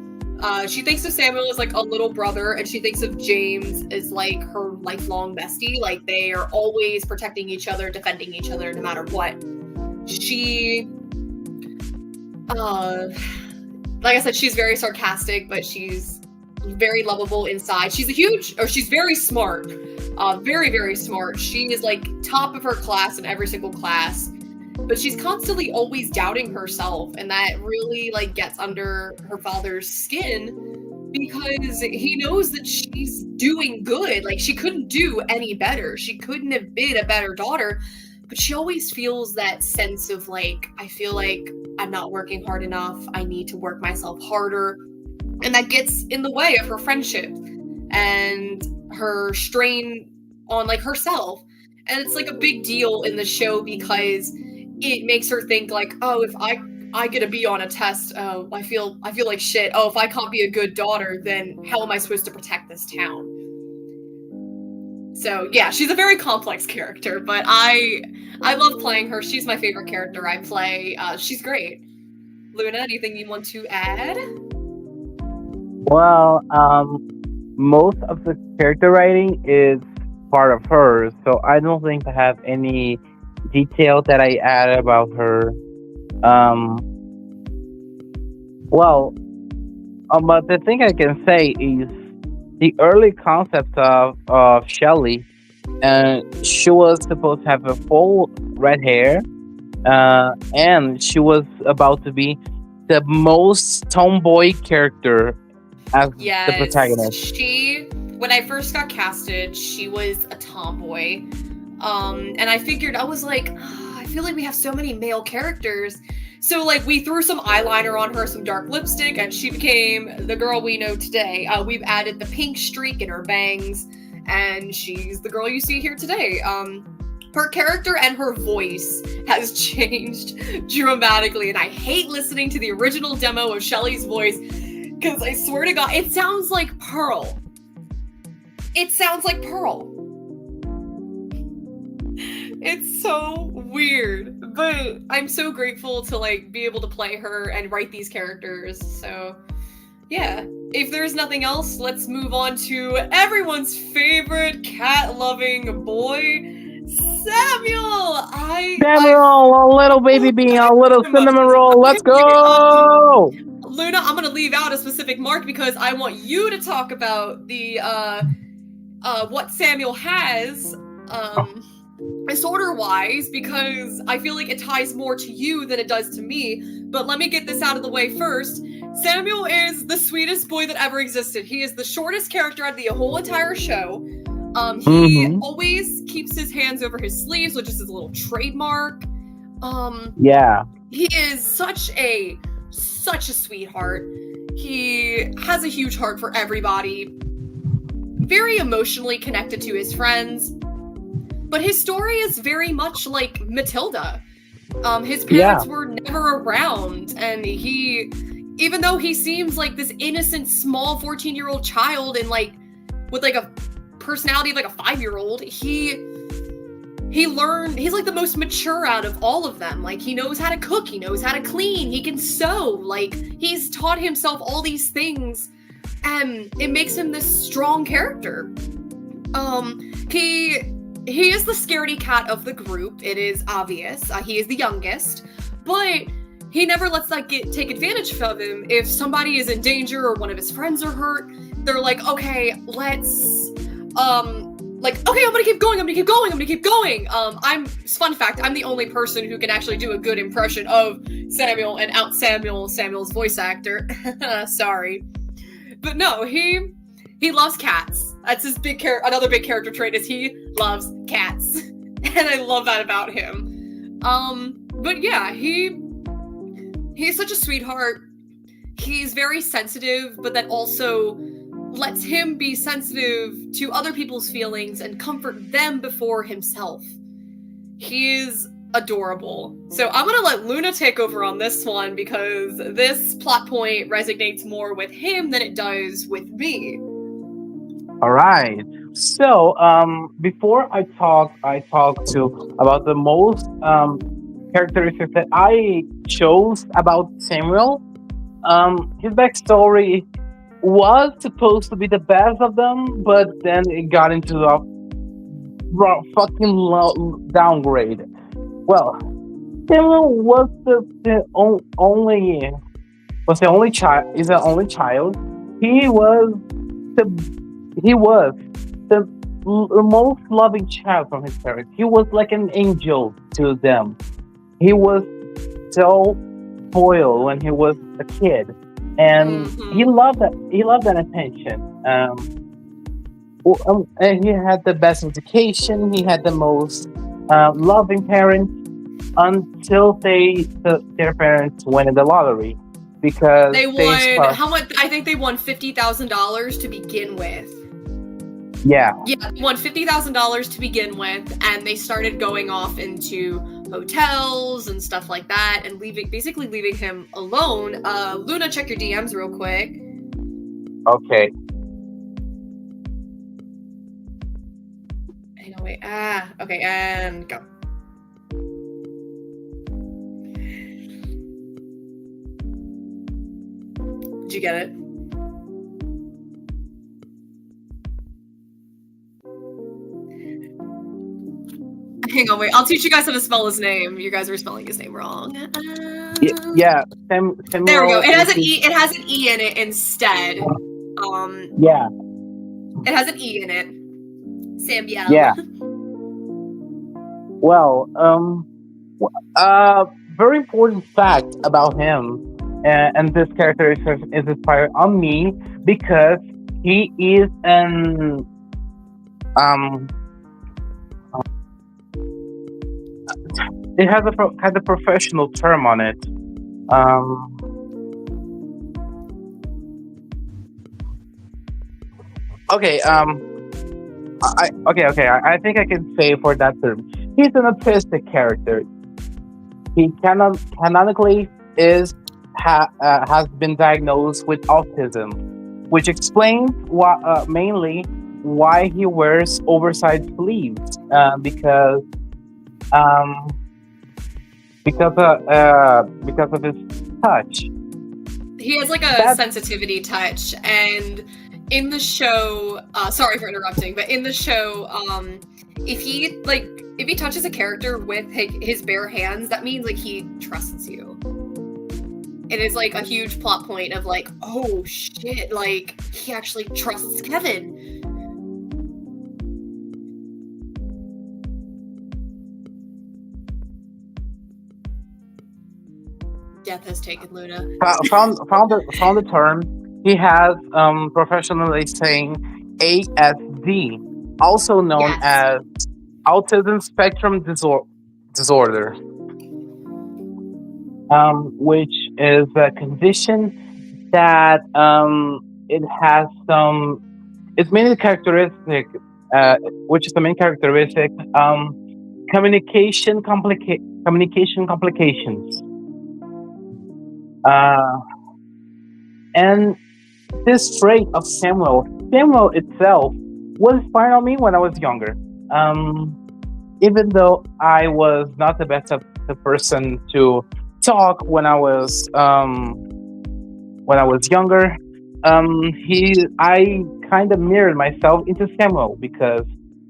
Speaker 1: She thinks of Samuel as like a little brother, and she thinks of James as like her lifelong bestie. Like they are always protecting each other, defending each other, no matter what. She, like I said, she's very sarcastic, but she's very lovable inside. She's very smart, very, very smart. She is like top of her class in every single class. But she's constantly always doubting herself, and that really like gets under her father's skin because he knows that she's doing good. Like she couldn't do any better. She couldn't have been a better daughter, but she always feels that sense of like, I feel like I'm not working hard enough. I need to work myself harder. And that gets in the way of her friendship and her strain on like herself. And it's like a big deal in the show because it makes her think like, oh, if I get a B on a test, oh, I feel like shit. Oh, if I can't be a good daughter, then how am I supposed to protect this town? So yeah, she's a very complex character, but I love playing her. She's my favorite character I play. She's great. Luna, anything you want to add?
Speaker 2: Well, most of the character writing is part of her, so I don't think I have any detail that I add about her. But the thing I can say is the early concept of Shelley. She was supposed to have a full red hair, and she was about to be the most tomboy character as the protagonist.
Speaker 1: When I first got casted, she was a tomboy. And I figured, I was like, I feel like we have so many male characters. So like we threw some eyeliner on her, some dark lipstick, and she became the girl we know today. We've added the pink streak in her bangs, and she's the girl you see here today. Her character and her voice has changed dramatically, and I hate listening to the original demo of Shelley's voice because I swear to God, it sounds like Pearl. It sounds like Pearl. It's so weird, but I'm so grateful to like be able to play her and write these characters. So yeah, if there's nothing else, let's move on to everyone's favorite cat-loving boy, Samuel.
Speaker 2: A little baby bean, a little cinnamon roll. Let's go.
Speaker 1: Luna, I'm gonna leave out a specific mark because I want you to talk about the what Samuel has. Disorder-wise, because I feel like it ties more to you than it does to me. But let me get this out of the way first. Samuel is the sweetest boy that ever existed. He is the shortest character out of the whole entire show. He always keeps his hands over his sleeves, which is his little trademark.
Speaker 2: Yeah.
Speaker 1: He is such a sweetheart. He has a huge heart for everybody. Very emotionally connected to his friends. But his story is very much like Matilda. His parents were never around, and he, even though he seems like this innocent, small 14-year-old child and like with like a personality of like a 5-year-old, he learned, he's like the most mature out of all of them. Like he knows how to cook, he knows how to clean, he can sew, like he's taught himself all these things, and it makes him this strong character. He is the scaredy cat of the group. It is obvious. He is the youngest, but he never lets that take advantage of him. If somebody is in danger or one of his friends are hurt, they're like, okay, let's, okay, I'm gonna keep going. Fun fact, I'm the only person who can actually do a good impression of Samuel and out Samuel's voice actor. Sorry. But no, he loves cats. That's his another big character trait is he loves cats. And I love that about him. But yeah, he's such a sweetheart. He's very sensitive, but that also lets him be sensitive to other people's feelings and comfort them before himself. He's adorable. So I'm gonna let Luna take over on this one because this plot point resonates more with him than it does with me.
Speaker 2: All right. So, before I talk to about the most characteristics that I chose about Samuel. His backstory was supposed to be the best of them, but then it got into a fucking downgrade. Well, Samuel was the only child. Is the only child. He was he was the most loving child from his parents. He was like an angel to them. He was so spoiled when he was a kid, and he loved that. He loved that attention. And he had the best education. He had the most loving parents until their parents won in the lottery because
Speaker 1: they won how much? I think they won $50,000 to begin with.
Speaker 2: Yeah,
Speaker 1: they won $50,000 to begin with, and they started going off into hotels and stuff like that, and basically leaving him alone. Luna, check your DMs real quick.
Speaker 2: Okay.
Speaker 1: Hang on, wait. Okay, and go. Did you get it? Hang on, wait. I'll teach you guys how to spell his name. You guys are spelling his name wrong.
Speaker 2: Yeah.
Speaker 1: There we go. It has an E. It has an E in it instead.
Speaker 2: Yeah.
Speaker 1: It has an E in it. Samuel.
Speaker 2: Yeah. Well, very important fact about him and this character is inspired on me because he is an it has a kind of professional term on it. Okay. I think I can say for that term. He's an autistic character. He canonically has been diagnosed with autism, which explains mainly why he wears oversized sleeves because of his touch.
Speaker 1: He has like a sensitivity touch, and in the show, sorry for interrupting, but in the show, if he touches a character with his bare hands, that means like he trusts you. It is like a huge plot point of like, oh shit, like he actually trusts Kevin. Death has taken Luna.
Speaker 2: Found the term. He has professionally saying ASD, also known as Autism Spectrum Disorder, which is a condition that it has its main characteristic, which is the main characteristic, communication complications. And this trait of Samuel itself was inspired on me when I was younger. Even though I was not the best of the person to talk when I was younger, I kind of mirrored myself into Samuel because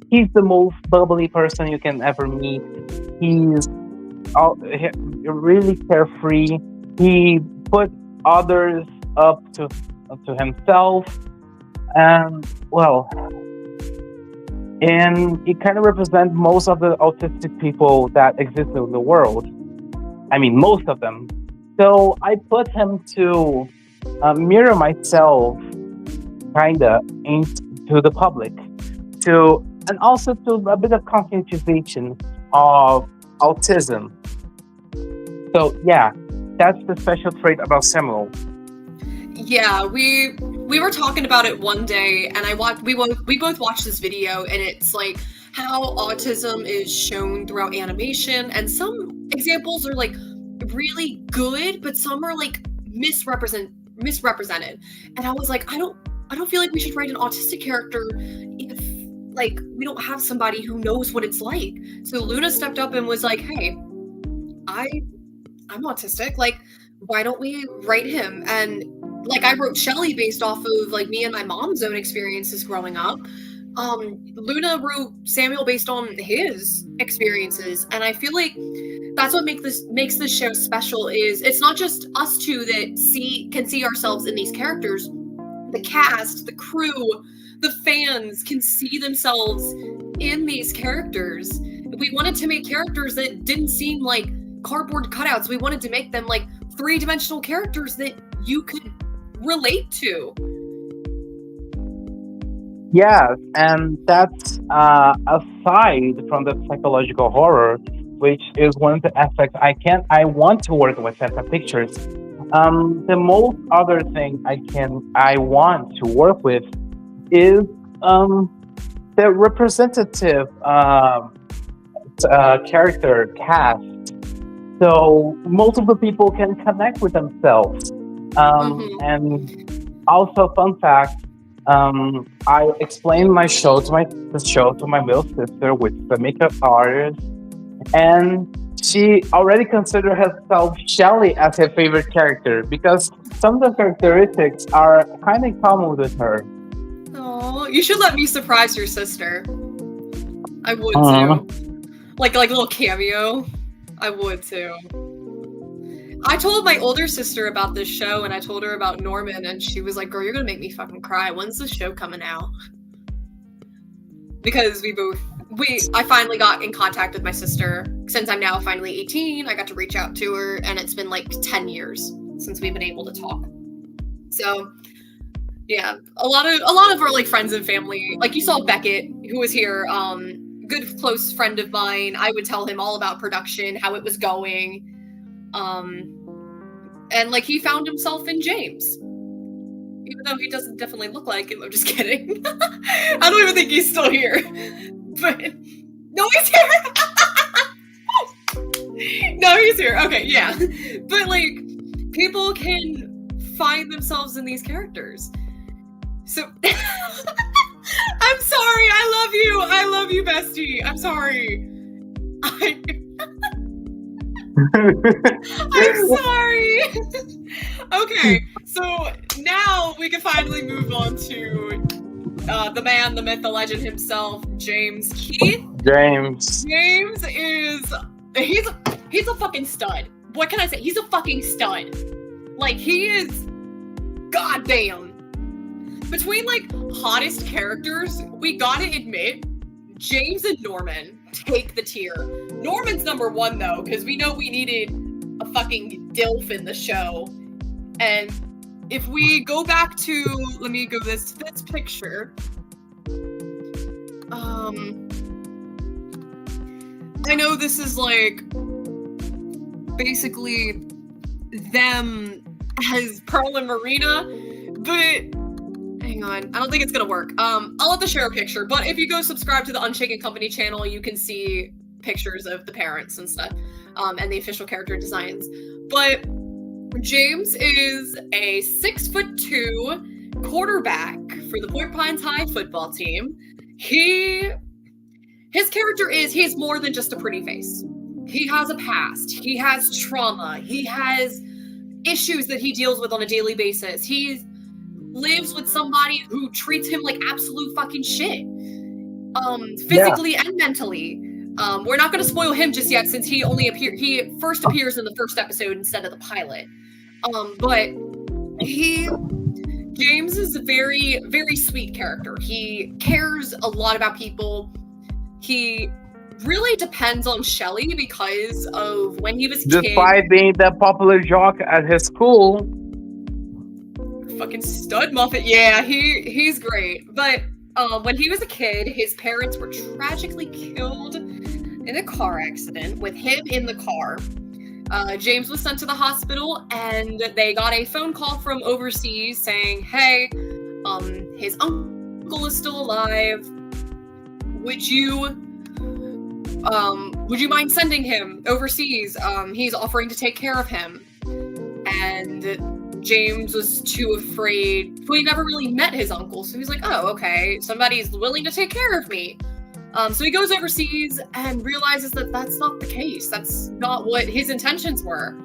Speaker 2: he's the most bubbly person you can ever meet. He's really carefree. He put others up to himself, and it kind of represents most of the autistic people that exist in the world. I mean, most of them. So I put him to mirror myself, kinda, into the public, and also to a bit of conscientization of autism. So yeah, that's the special trait about Samuel.
Speaker 1: Yeah, we were talking about it one day, and we both watched this video, and it's like how autism is shown throughout animation, and some examples are like really good, but some are like misrepresented. And I was like, I don't feel like we should write an autistic character if like we don't have somebody who knows what it's like. So Luna stepped up and was like, hey, I'm autistic, like why don't we write him? And like I wrote Shelly based off of like me and my mom's own experiences growing up. Luna wrote Samuel based on his experiences, and I feel like that's what makes this show special. Is it's not just us two that can see ourselves in these characters. The cast, the crew, the fans can see themselves in these characters. We wanted to make characters that didn't seem like cardboard cutouts. We wanted to make them like three-dimensional characters that you could relate to.
Speaker 2: Yes, and that's aside from the psychological horror, which is one of the aspects I want to work with Santa Pictures. The most other thing I want to work with is the representative character cast, so multiple people can connect with themselves. And also, fun fact. I explained my show to my little sister, which is a makeup artist, and she already considered herself Shelly as her favorite character because some of the characteristics are kind of common with her.
Speaker 1: Oh, you should let me surprise your sister. I would too. Like a little cameo. I would too. I told my older sister about this show, and I told her about Norman, and she was like, girl, you're gonna make me fucking cry. When's the show coming out? Because I finally got in contact with my sister. Since I'm now finally 18, I got to reach out to her, and it's been like 10 years since we've been able to talk. So, yeah, a lot of our like friends and family, like you saw Beckett, who was here, good close friend of mine. I would tell him all about production, how it was going. And like he found himself in James, even though he doesn't definitely look like him. I'm just kidding. I don't even think he's still here, but no, he's here. No, he's here. Okay, yeah, but like people can find themselves in these characters. So I'm sorry. I love you, bestie. I'm sorry. I'm sorry. Okay, so now we can finally move on to the man, the myth, the legend himself, James Keith.
Speaker 2: James
Speaker 1: is he's a fucking stud. What can I say? He's a fucking stud. Like he is goddamn. Between like hottest characters, we gotta admit, James and Norman take the tier. Norman's number one though, because we know we needed a fucking DILF in the show. And if we go back to, let me go this picture. I know this is like basically them as Pearl and Marina, but hang on, I don't think it's gonna work. I'll have to share a picture, but if you go subscribe to the Unshaken Company channel, you can see pictures of the parents and stuff, and the official character designs. But James is a 6'2" quarterback for the Point Pines High football team. His character he's more than just a pretty face. He has a past. He has trauma. He has issues that he deals with on a daily basis. He lives with somebody who treats him like absolute fucking shit, physically and mentally. We're not going to spoil him just yet, since he first appears in the first episode instead of the pilot. But James is a very, very sweet character. He cares a lot about people. He really depends on Shelly because of when he was a kid.
Speaker 2: Despite being the popular jock at his school.
Speaker 1: Fucking stud muffet. Yeah, he's great. But when he was a kid, his parents were tragically killed in a car accident with him in the car. James was sent to the hospital, and they got a phone call from overseas saying, hey, his uncle is still alive. would you mind sending him overseas? He's offering to take care of him. And James was too afraid. Well, he never really met his uncle, so he's like, oh, okay, somebody's willing to take care of me. So he goes overseas and realizes that that's not the case. That's not what his intentions were.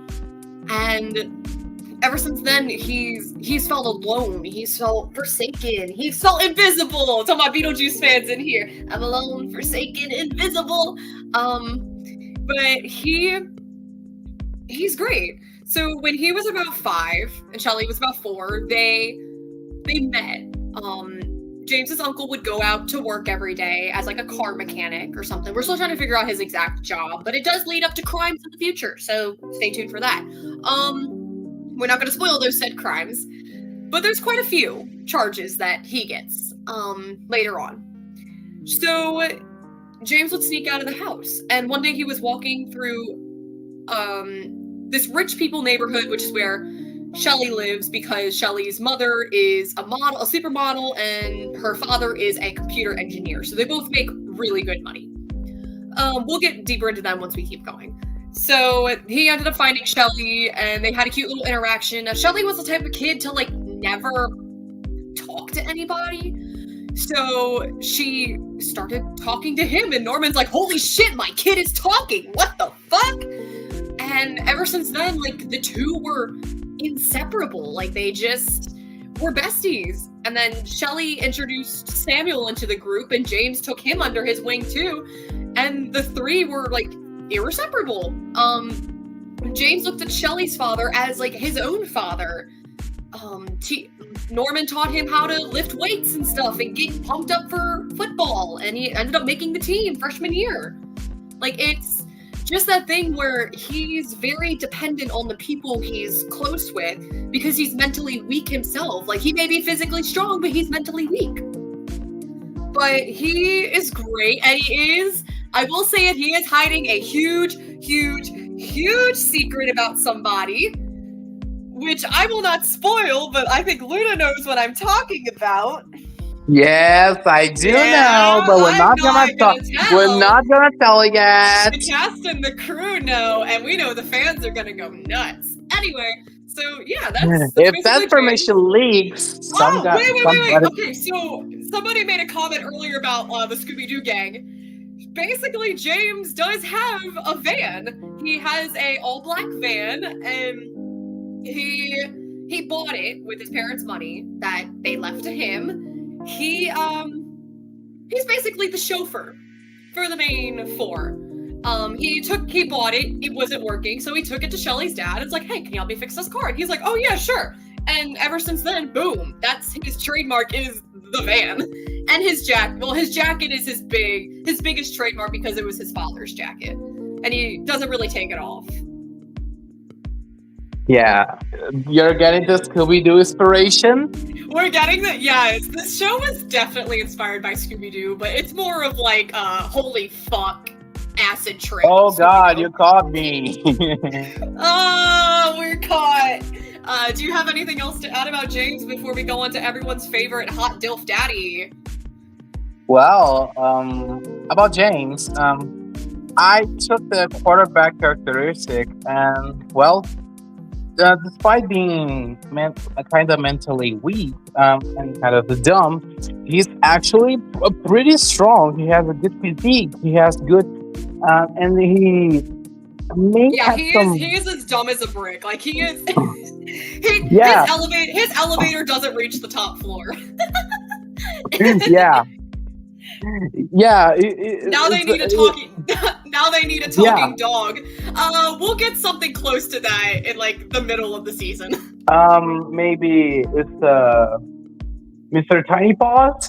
Speaker 1: And ever since then, he's felt alone. He's felt forsaken. He's felt invisible. To my Beetlejuice fans in here, I'm alone, forsaken, invisible. But he's great. So when he was about 5 and Shelley was about 4, they met. James's uncle would go out to work every day as like a car mechanic or something. We're still trying to figure out his exact job, but it does lead up to crimes in the future, so stay tuned for that. We're not going to spoil those said crimes, but there's quite a few charges that he gets later on. So James would sneak out of the house, and one day he was walking through this rich people neighborhood, which is where Shelley lives, because Shelley's mother is a supermodel, and her father is a computer engineer. So they both make really good money. We'll get deeper into them once we keep going. So he ended up finding Shelley, and they had a cute little interaction. Now, Shelley was the type of kid to like never talk to anybody. So she started talking to him, and Norman's like, holy shit, my kid is talking. What the fuck? And ever since then, like, the two were inseparable. Like, they just were besties. And then Shelley introduced Samuel into the group, and James took him under his wing too. And the three were like irreseparable. James looked at Shelley's father as like his own father. Norman taught him how to lift weights and stuff and get pumped up for football, and he ended up making the team freshman year. Like, it's just that thing where he's very dependent on the people he's close with because he's mentally weak himself. Like, he may be physically strong, but he's mentally weak. But he is great, and I will say it, he is hiding a huge, huge, huge secret about somebody, which I will not spoil, but I think Luna knows what I'm talking about.
Speaker 2: Yes, I do know, but we're not gonna tell. We're not gonna tell yet.
Speaker 1: The cast and the crew know, and we know the fans are gonna go nuts. Anyway, so yeah, that's
Speaker 2: if that information leaks,
Speaker 1: wait. Okay, so somebody made a comment earlier about the Scooby-Doo gang. Basically, James does have a van. He has a all-black van, and he bought it with his parents' money that they left to him. He's basically the chauffeur for the main four. He bought it wasn't working, so he took it to Shelley's dad. It's like, hey, can you help me fix this car? And he's like, oh yeah, sure. And ever since then, boom, that's his trademark, is the van. And his jacket is his biggest trademark because it was his father's jacket. And he doesn't really take it off.
Speaker 2: Yeah, you're getting the Scooby-Doo inspiration?
Speaker 1: We're getting that, yes. This show was definitely inspired by Scooby-Doo, but it's more of like, holy fuck, acid trip.
Speaker 2: Oh god, you caught me.
Speaker 1: Oh, we're caught. Do you have anything else to add about James before we go on to everyone's favorite hot DILF daddy?
Speaker 2: Well, about James, I took the quarterback characteristic, and well, despite being kind of mentally weak and kind of dumb, he's actually pretty strong. He has a good physique. He has good, and he
Speaker 1: is as dumb as a brick. Like, he is. His elevator doesn't reach the top floor.
Speaker 2: Yeah. Yeah.
Speaker 1: Now they need a talking dog. We'll get something close to that in like the middle of the season.
Speaker 2: Maybe it's Mr. Tiny Paws.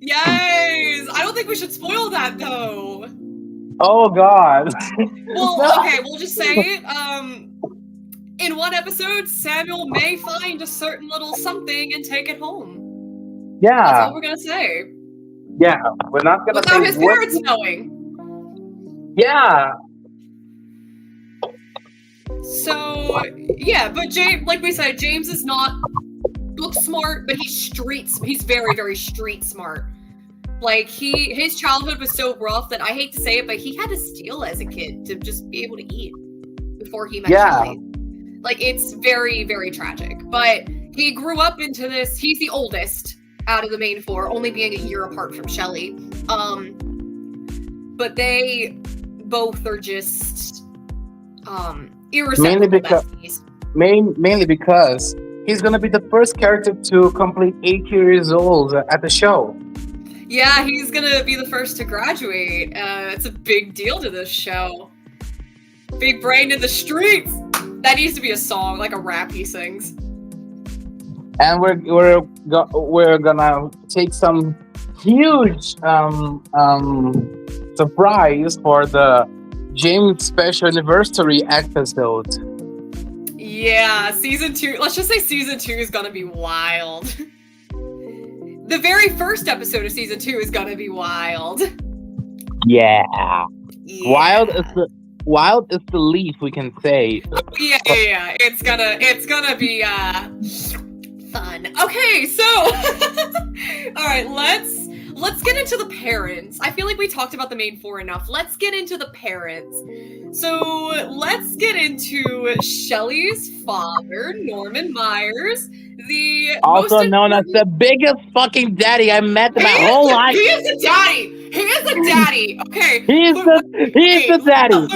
Speaker 1: Yes. I don't think we should spoil that though.
Speaker 2: Oh God.
Speaker 1: Well, okay, we'll just say it. In one episode, Samuel may find a certain little something and take it home.
Speaker 2: Yeah.
Speaker 1: That's all we're gonna say.
Speaker 2: Yeah, we're not gonna
Speaker 1: without his parents knowing.
Speaker 2: Yeah.
Speaker 1: So yeah, but James, like we said, James is not book smart, but he's very, very street smart. Like his childhood was so rough that I hate to say it, but he had to steal as a kid to just be able to eat before he met Shelly. Like, it's very, very tragic. But he grew up into this. He's the oldest out of the main four, only being a year apart from Shelly. But they both are just irresistible besties.
Speaker 2: Mainly because he's gonna be the first character to complete 8 years old at the show.
Speaker 1: Yeah, he's gonna be the first to graduate. It's a big deal to this show. Big brain in the streets. That needs to be a song, like a rap he sings.
Speaker 2: And we're gonna take some huge surprise for the James special anniversary episode.
Speaker 1: Yeah, season 2. Let's just say season 2 is gonna be wild. The very first episode of season 2 is gonna be wild.
Speaker 2: Yeah. Wild is the least we can say.
Speaker 1: Yeah. It's gonna be fun. Okay, so all right, let's get into the parents. I feel like we talked about the main four enough. Let's get into the parents. So let's get into Shelly's father, Norman Myers,
Speaker 2: also known as the biggest fucking daddy I met in my whole life.
Speaker 1: He is a daddy. He is a daddy. Okay.
Speaker 2: He's the daddy.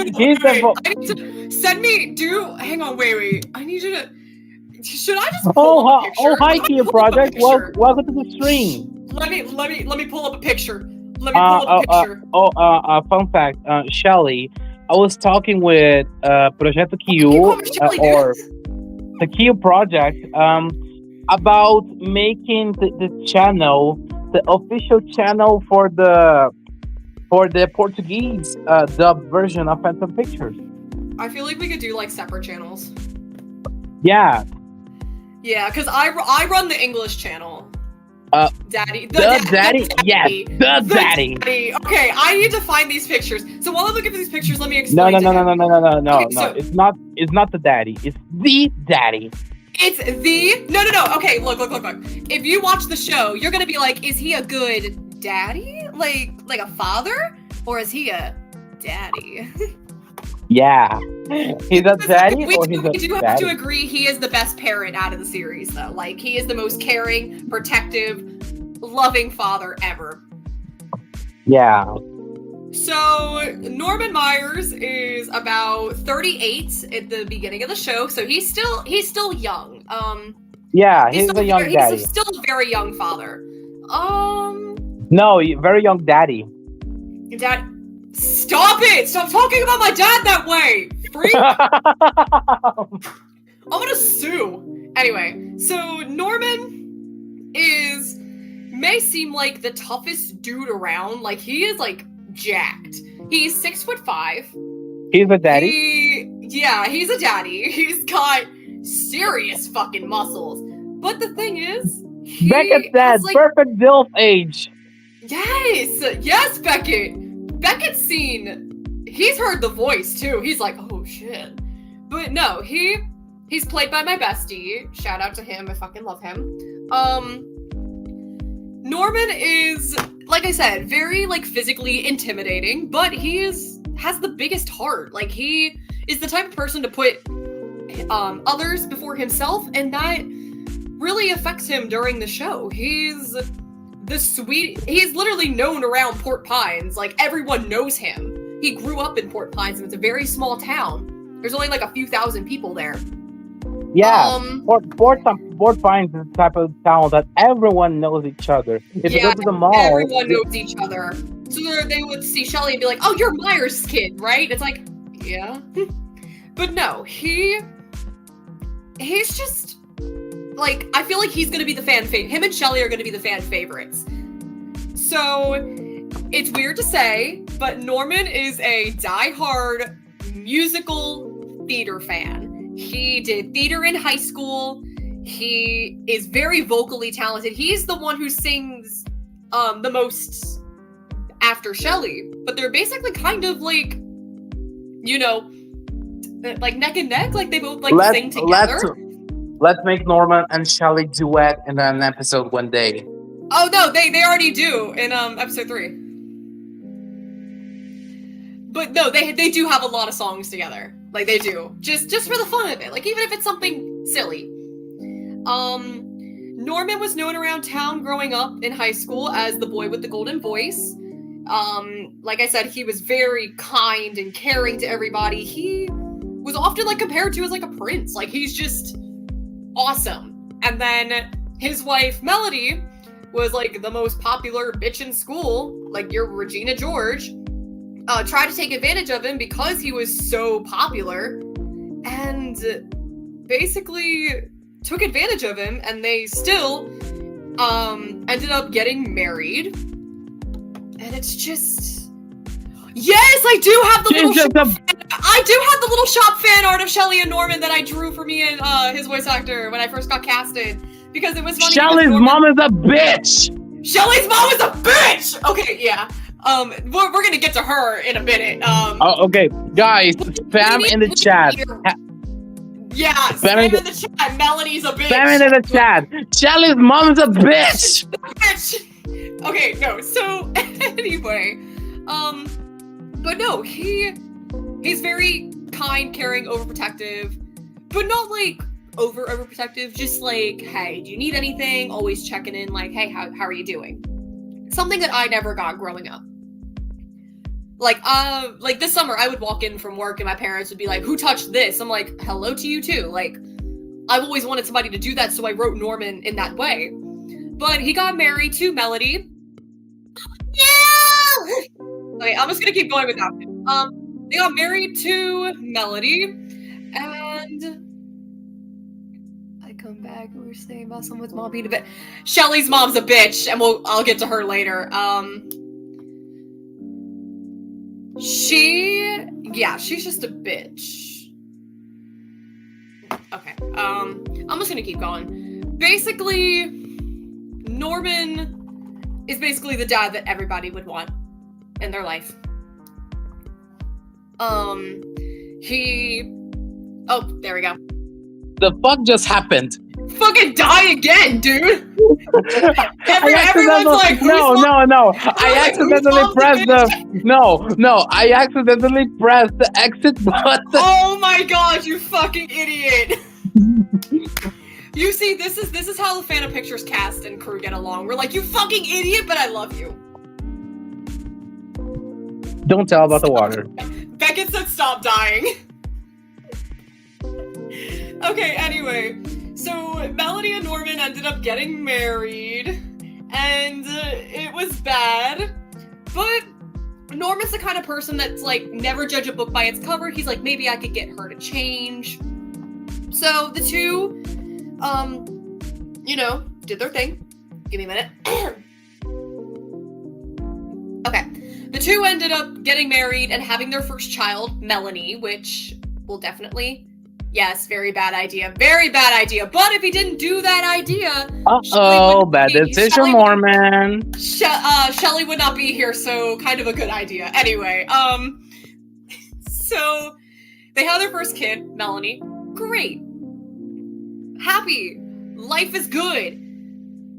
Speaker 1: Send me. Hang on. Wait. I need you to. Should I just
Speaker 2: pull up a picture? Hi, Kia Project. Welcome to the stream.
Speaker 1: Let me pull up a picture.
Speaker 2: Fun fact, Shelly. I was talking with Projeto Q or the Q Project about making the channel, the official channel for the Portuguese dub version of Phantom Pictures.
Speaker 1: I feel like we could do like separate channels.
Speaker 2: Yeah.
Speaker 1: Yeah, because I run the English channel. Daddy.
Speaker 2: Daddy. Yes, the daddy.
Speaker 1: Okay, I need to find these pictures. So while I'm looking for these pictures, let me explain.
Speaker 2: No. Okay, it's not the daddy. It's the daddy.
Speaker 1: It's the no. Okay, look. If you watch the show, you're gonna be like, is he a good daddy? Like a father? Or is he a daddy?
Speaker 2: Yeah. He's a daddy or he's a daddy? We do have
Speaker 1: to agree he is the best parent out of the series, though. Like, he is the most caring, protective, loving father ever.
Speaker 2: Yeah.
Speaker 1: So, Norman Myers is about 38 at the beginning of the show, so he's still young.
Speaker 2: Yeah, he's a young daddy.
Speaker 1: He's still a very young father.
Speaker 2: No, very young daddy.
Speaker 1: Dad, stop it! Stop talking about my dad that way! Freak! I'm gonna sue. Anyway, so Norman may seem like the toughest dude around. Like, he is like jacked. He's 6'5".
Speaker 2: He's a daddy?
Speaker 1: He's a daddy. He's got serious fucking muscles. But the thing is,
Speaker 2: Beckett's dad, like, perfect DILF age.
Speaker 1: Yes, Beckett. Beckett's he's heard the voice too. He's like, oh shit. But no, he's played by my bestie. Shout out to him. I fucking love him. Norman is, like I said, very like physically intimidating, but he has the biggest heart. Like, he is the type of person to put others before himself, and that really affects him during the show. He's literally known around Port Pines. Like, everyone knows him. He grew up in Port Pines, and it's a very small town. There's only like a few thousand people there.
Speaker 2: Yeah, Port Pines is the type of town that everyone knows each other. If you go to the mall,
Speaker 1: everyone knows each other. So they would see Shelly and be like, "Oh, you're Myers' kid, right?" It's like, yeah. But no, he's just like, I feel like he's gonna be the fan favorite. Him and Shelly are gonna be the fan favorites. So it's weird to say, but Norman is a diehard musical theater fan. He did theater in high school. He is very vocally talented. He's the one who sings the most after Shelly. But they're basically kind of like, you know, like neck and neck. Like, they both like sing together.
Speaker 2: Let's make Norman and Shelly duet in an episode one day.
Speaker 1: Oh no, they already do in episode 3. But no, they do have a lot of songs together. Like they do. Just for the fun of it. Like even if it's something silly. Norman was known around town growing up in high school as the boy with the golden voice. Like I said, he was very kind and caring to everybody. He was often like compared to as like a prince. Like he's just awesome. And then his wife Melody was like the most popular bitch in school, like your Regina George. Tried to take advantage of him because he was so popular, and basically took advantage of him, and they still ended up getting married. And it's just, yes, I do have the little shop fan art of Shelly and Norman that I drew for me and his voice actor when I first got casted, because it was funny.
Speaker 2: Shelly's mom is a bitch.
Speaker 1: Shelly's mom is a bitch. Okay, yeah. We're gonna get to her in a minute.
Speaker 2: Okay, guys, spam in the chat.
Speaker 1: Yeah, spam in the chat. Melody's a bitch.
Speaker 2: Spam in the chat. Shelly's mom is a bitch.
Speaker 1: Okay, no. So anyway, but no, he's very kind, caring, overprotective, but not like overprotective. Just like, hey, do you need anything? Always checking in. Like, hey, how are you doing? Something that I never got growing up. Like this summer, I would walk in from work and my parents would be like, who touched this? I'm like, hello to you too. Like, I've always wanted somebody to do that, so I wrote Norman in that way. But he got married to Melody. Yeah! Okay, I'm just gonna keep going with that. They got married to Melody, and I come back and we're saying about someone's mom being a bitch. Shelly's mom's a bitch, and I'll get to her later. She's just a bitch. Okay, I'm just gonna keep going. Basically, Norman is basically the dad that everybody would want in their life. Oh, there we go.
Speaker 2: The fuck just happened?
Speaker 1: Fucking die again, dude! Everyone's like,
Speaker 2: no. I accidentally pressed the exit button.
Speaker 1: Oh my god, you fucking idiot! You see, this is how the Fan of Pictures cast and crew get along. We're like, you fucking idiot, but I love you.
Speaker 2: Don't tell about the water.
Speaker 1: Beckett said stop dying. Okay, anyway. So, Melody and Norman ended up getting married, and it was bad, but Norman's the kind of person that's like, never judge a book by its cover. He's like, maybe I could get her to change. So, the two, did their thing. Give me a minute. Okay. The two ended up getting married and having their first child, Melanie, which will definitely... Yes, very bad idea. Very bad idea. But if he didn't do that idea...
Speaker 2: bad decision, Mormon.
Speaker 1: Shelly would not be here, so kind of a good idea. Anyway, so they had their first kid, Melanie. Great. Happy. Life is good.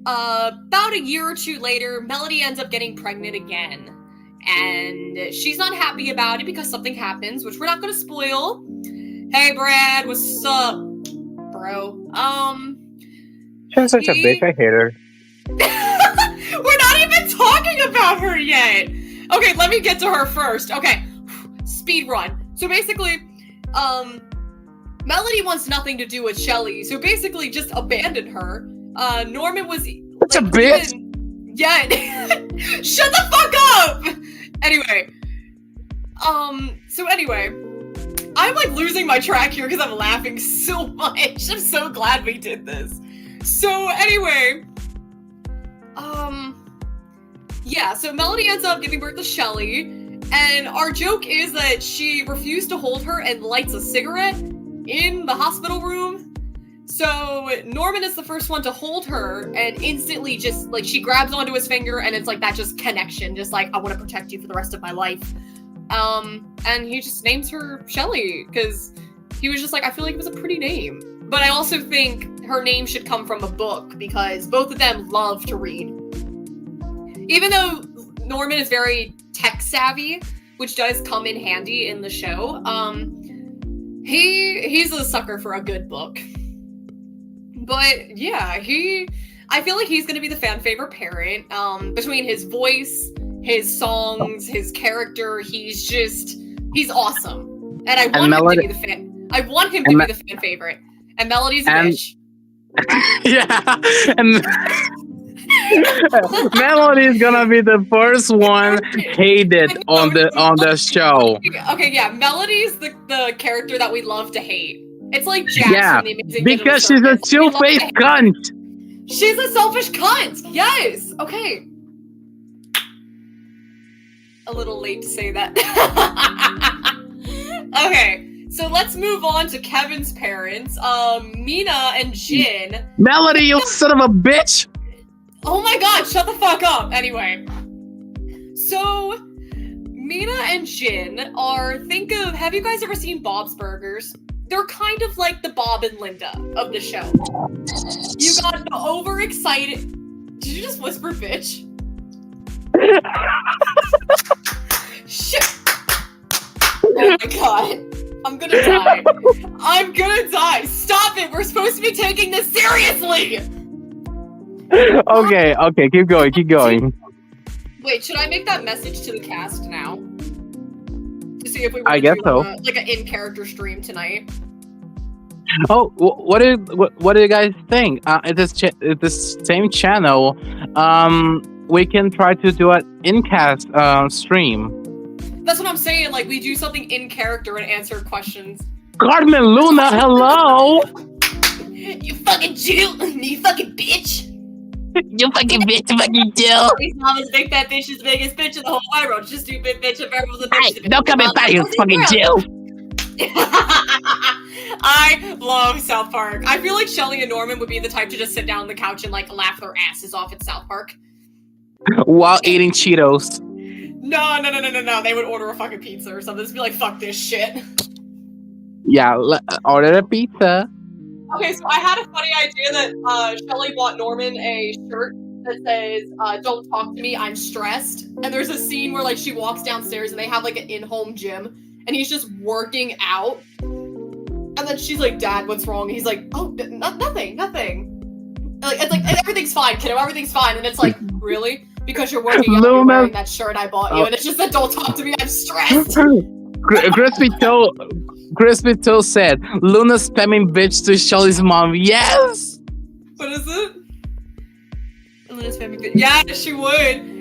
Speaker 1: About a year or two later, Melody ends up getting pregnant again. And she's not happy about it because something happens, which we're not going to spoil. Hey, Brad, what's up, bro?
Speaker 2: She's such a bitch. I hate her.
Speaker 1: We're not even talking about her yet. Okay, let me get to her first. Okay, speed run. So basically, Melody wants nothing to do with Shelly, so basically just abandoned her. Norman was...
Speaker 2: That's a bitch!
Speaker 1: Yeah. Shut the fuck up! Anyway. So anyway... I'm like losing my track here because I'm laughing so much. I'm so glad we did this. So anyway, so Melody ends up giving birth to Shelly, and our joke is that she refused to hold her and lights a cigarette in the hospital room. So Norman is the first one to hold her, and instantly just like she grabs onto his finger, and it's like that just connection, just like, I want to protect you for the rest of my life. And he just names her Shelly because he was just like, I feel like it was a pretty name. But I also think her name should come from a book because both of them love to read. even though Norman is very tech savvy, which does come in handy in the show, he's a sucker for a good book. But yeah, I feel like he's gonna be the fan favorite parent. Between his voice, his songs, his character, he's awesome. And I want him to be the fan. I want him to be the fan favorite. And Melody's a bitch.
Speaker 2: Yeah, and Melody is gonna be the first one hated on the show.
Speaker 1: Okay, yeah, Melody's the character that we love to hate. It's like Jax from The Amazing
Speaker 2: because she's a two-faced cunt.
Speaker 1: She's a selfish cunt. Yes. Okay. A little late to say that. Okay. So let's move on to Kevin's parents, Mina and Jin.
Speaker 2: Melody, you son of a bitch!
Speaker 1: Oh my god, shut the fuck up! Anyway. So, Mina and Jin have you guys ever seen Bob's Burgers? They're kind of like the Bob and Linda of the show. You got overexcited. Did you just whisper bitch? Shit! Oh my god. I'm gonna die. I'm gonna die. Stop it. We're supposed to be taking this seriously.
Speaker 2: Okay. Keep going.
Speaker 1: Wait, should I make that message to the cast now? To see if we
Speaker 2: I guess so.
Speaker 1: Like an in-character stream tonight.
Speaker 2: Oh, what do you guys think? It's this same channel. We can try to do an in-cast stream.
Speaker 1: That's what I'm saying, like, we do something in character and answer questions.
Speaker 2: Carmen Luna, hello!
Speaker 1: You fucking Jew! You fucking bitch!
Speaker 2: You fucking bitch, fucking Jew!
Speaker 1: His mama's big fat bitch is the biggest bitch in the whole wide world. Just stupid bitch if everyone's a bitch.
Speaker 2: Hey, don't come in back, you fucking Jew!
Speaker 1: I love South Park. I feel like Shelly and Norman would be the type to just sit down on the couch and, like, laugh their asses off at South Park.
Speaker 2: While eating Cheetos.
Speaker 1: No. They would order a fucking pizza or something. Just be like, fuck this shit.
Speaker 2: Yeah, order a pizza.
Speaker 1: Okay, so I had a funny idea that Shelly bought Norman a shirt that says, don't talk to me, I'm stressed. And there's a scene where, like, she walks downstairs and they have, like, an in-home gym. And he's just working out. And then she's like, Dad, what's wrong? And he's like, oh, nothing. Like, it's like, everything's fine, kiddo, everything's fine. And it's like, really? Because you're working out and you're wearing that shirt I bought you. And it's just that, don't talk to me, I'm stressed.
Speaker 2: Crispy Toe said, Luna spamming bitch to Shelly's mom. Yes!
Speaker 1: What is it? Luna spamming bitch. Yeah, she would.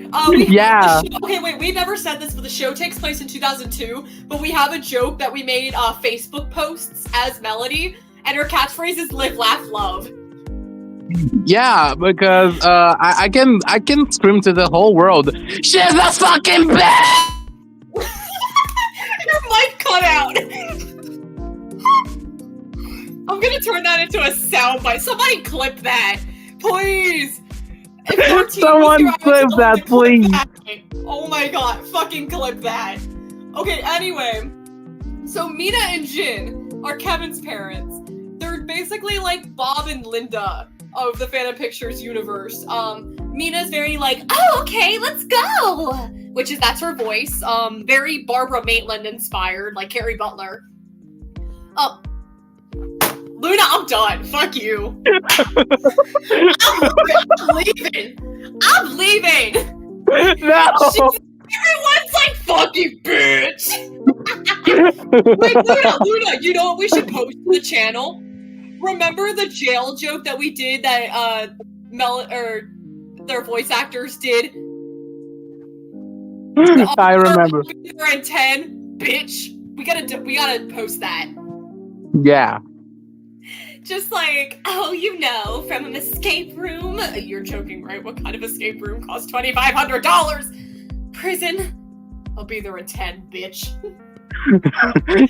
Speaker 2: Yeah.
Speaker 1: Okay, wait, we never said this, but the show takes place in 2002, but we have a joke that we made Facebook posts as Melody, and her catchphrase is live, laugh, love.
Speaker 2: Yeah, because I can scream to the whole world, she's a fucking bitch!
Speaker 1: Your mic cut out. I'm gonna turn that into a soundbite. Somebody clip that, please.
Speaker 2: Someone clip that, please.
Speaker 1: Oh my god, fucking clip that. Okay, anyway. So Mina and Jin are Kevin's parents. They're basically like Bob and Linda of the Phantom Pictures universe. Mina's very like, oh, okay, let's go. That's her voice. Very Barbara Maitland inspired, like Carrie Butler. Luna, I'm done. Fuck you. I'm leaving.
Speaker 2: No.
Speaker 1: Everyone's like, fuck you, bitch. Wait, Luna, you know what we should post to the channel? Remember the jail joke that we did that their voice actors did?
Speaker 2: I remember.
Speaker 1: They're in 10, bitch. We gotta post that.
Speaker 2: Yeah.
Speaker 1: Just like, oh, you know, from an escape room. You're joking, right? What kind of escape room costs $2,500? Prison. I'll be there in 10, bitch.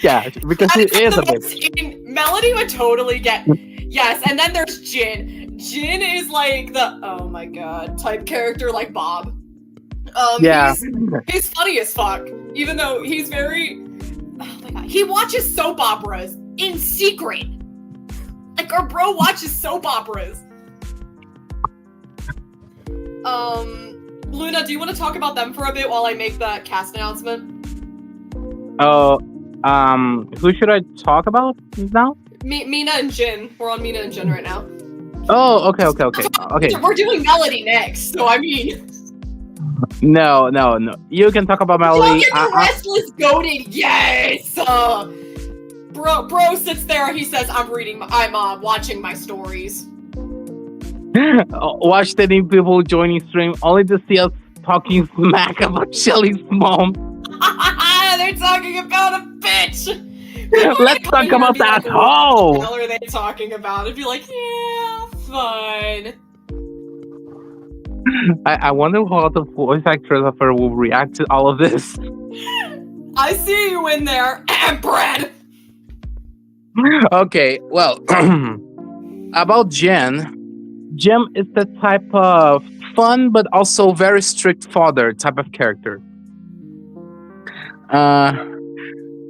Speaker 2: Yeah, because it is a bitch.
Speaker 1: Melody would totally get. Yes, and then there's Jin. Jin is like the, oh my god, type character like Bob.
Speaker 2: Yeah.
Speaker 1: He's funny as fuck. Even though he's very. Oh my god. He watches soap operas in secret. Like, our bro watches soap operas. Luna, Mina, do you want to talk about them for a bit while I make that cast announcement?
Speaker 2: Oh, who should I talk about now?
Speaker 1: Mina and Jin. We're on Mina and Jin right now.
Speaker 2: Oh, okay.
Speaker 1: We're doing Melody next, so I mean.
Speaker 2: No. You can talk about Melody.
Speaker 1: Look at the restless goated. Yes. Bro sits there. He says, "I'm watching my stories."
Speaker 2: Watch the new people joining stream only to see us talking smack about Shelly's mom.
Speaker 1: They're talking about a bitch.
Speaker 2: Let's talk about that hoe.
Speaker 1: What the hell are they talking about? It'd be like, yeah, fun.
Speaker 2: I wonder how the voice actors of her will react to all of this.
Speaker 1: I see you in there, Brad.
Speaker 2: Okay, well, about Jen. Jim is the type of fun but also very strict father type of character.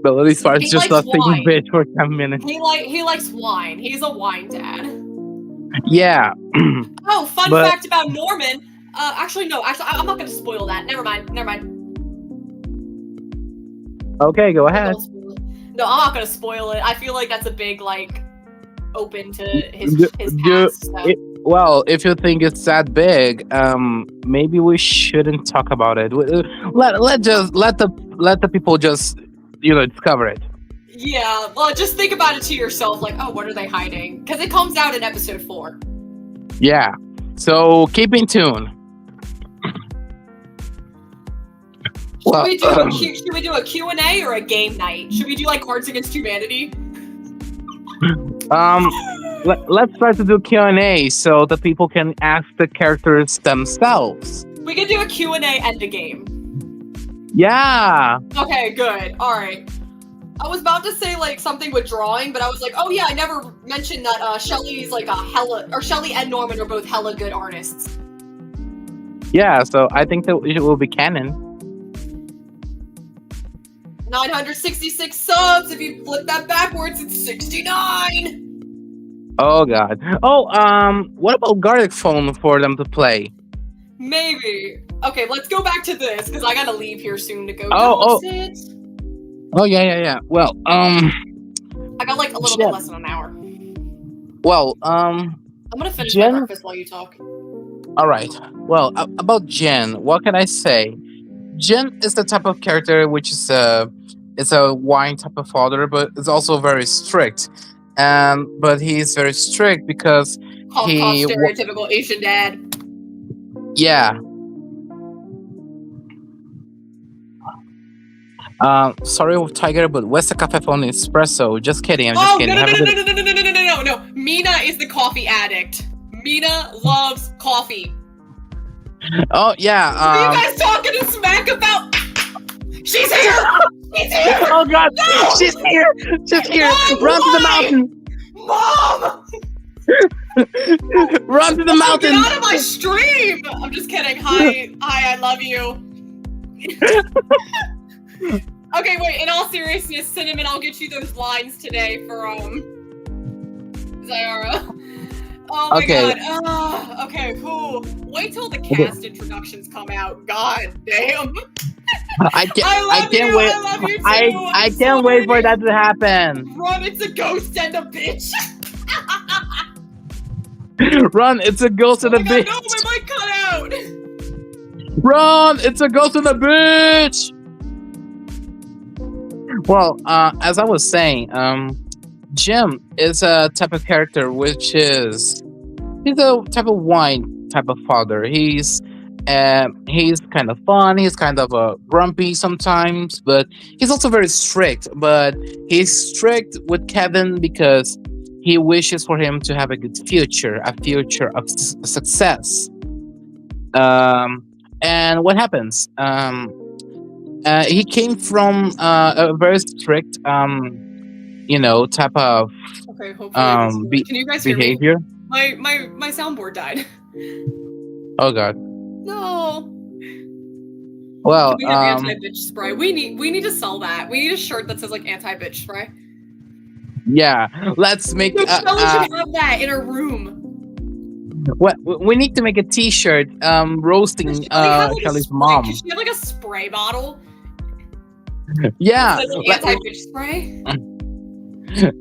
Speaker 2: Melody starts just not saying bitch for 10 minutes.
Speaker 1: He likes wine. He's a wine dad.
Speaker 2: Yeah.
Speaker 1: Oh, fun fact about Norman. Actually, I'm not going to spoil that. Never mind.
Speaker 2: Okay, go ahead.
Speaker 1: No, I'm not going to spoil it. I feel like that's a big, open to his past.
Speaker 2: Well, if you think it's that big, maybe we shouldn't talk about it. Let the people just discover it.
Speaker 1: Yeah, well, just think about it to yourself, what are they hiding? Because it comes out in episode 4.
Speaker 2: Yeah, so keep in tune.
Speaker 1: Should we do a Q&A or a game night? Should we do Cards Against Humanity?
Speaker 2: Let's try to do Q&A so the people can ask the characters themselves.
Speaker 1: We can do a Q&A and a game.
Speaker 2: Yeah.
Speaker 1: Okay, good. All right. I was about to say something with drawing, but I was like, oh yeah, I never mentioned that Shelly's Shelly and Norman are both hella good artists.
Speaker 2: Yeah, so I think that it will be canon.
Speaker 1: 966 subs. If you flip that backwards, it's 69.
Speaker 2: Oh god. Oh, what about Garlic Phone for them to play?
Speaker 1: Maybe. Okay, let's go back to this because I gotta leave here soon to go.
Speaker 2: Oh yeah. Well,
Speaker 1: I got a little bit less than an hour.
Speaker 2: Well,
Speaker 1: I'm gonna finish my breakfast while you talk.
Speaker 2: All right. Well, about Jen, what can I say? Jen is the type of character which is it's a wine type of father, but it's also very strict. But he's very strict because
Speaker 1: stereotypical Asian dad.
Speaker 2: Yeah. Sorry, Tiger, but where's the cafe phone espresso? Just kidding. I'm just kidding.
Speaker 1: No. Mina is the coffee addict. Mina loves coffee.
Speaker 2: Oh yeah.
Speaker 1: Are you guys talking to smack about? She's here. She's here.
Speaker 2: Oh god.
Speaker 1: No!
Speaker 2: She's here. She's here. Run to the mountain.
Speaker 1: Mom.
Speaker 2: Run to the mountain.
Speaker 1: Get out of my stream. I'm just kidding. Hi, I love you. Okay, wait, in all seriousness, Cinnamon, I'll get you those lines today for, Zyara. Oh my god. Okay, cool. Wait till the cast introductions come out. God damn.
Speaker 2: I can't wait.
Speaker 1: I love you too.
Speaker 2: I can't wait for that to happen.
Speaker 1: Run, it's a ghost and a bitch.
Speaker 2: Run, it's a ghost and a bitch.
Speaker 1: No, my mic cut out.
Speaker 2: Run, it's a ghost and a bitch. Well, as I was saying, Jim is a type of character which he's a type of wine type of father. He's kind of fun. He's kind of grumpy sometimes, but he's also very strict. But he's strict with Kevin because he wishes for him to have a good future, a future of success. And what happens? He came from a very strict, type of
Speaker 1: can you guys
Speaker 2: behavior.
Speaker 1: Hear me? My soundboard died.
Speaker 2: Oh god.
Speaker 1: No.
Speaker 2: Well,
Speaker 1: we have anti-bitch spray. We need to sell that. We need a shirt that says anti-bitch spray.
Speaker 2: Yeah, let's make.
Speaker 1: Shelly should have that in her room.
Speaker 2: What we need to make a T-shirt
Speaker 1: Does
Speaker 2: roasting
Speaker 1: Shelly have like a
Speaker 2: Shelly's
Speaker 1: spray? Could
Speaker 2: mom.
Speaker 1: she have like a spray bottle?
Speaker 2: Yeah,
Speaker 1: Says
Speaker 2: like,
Speaker 1: anti-bitch spray.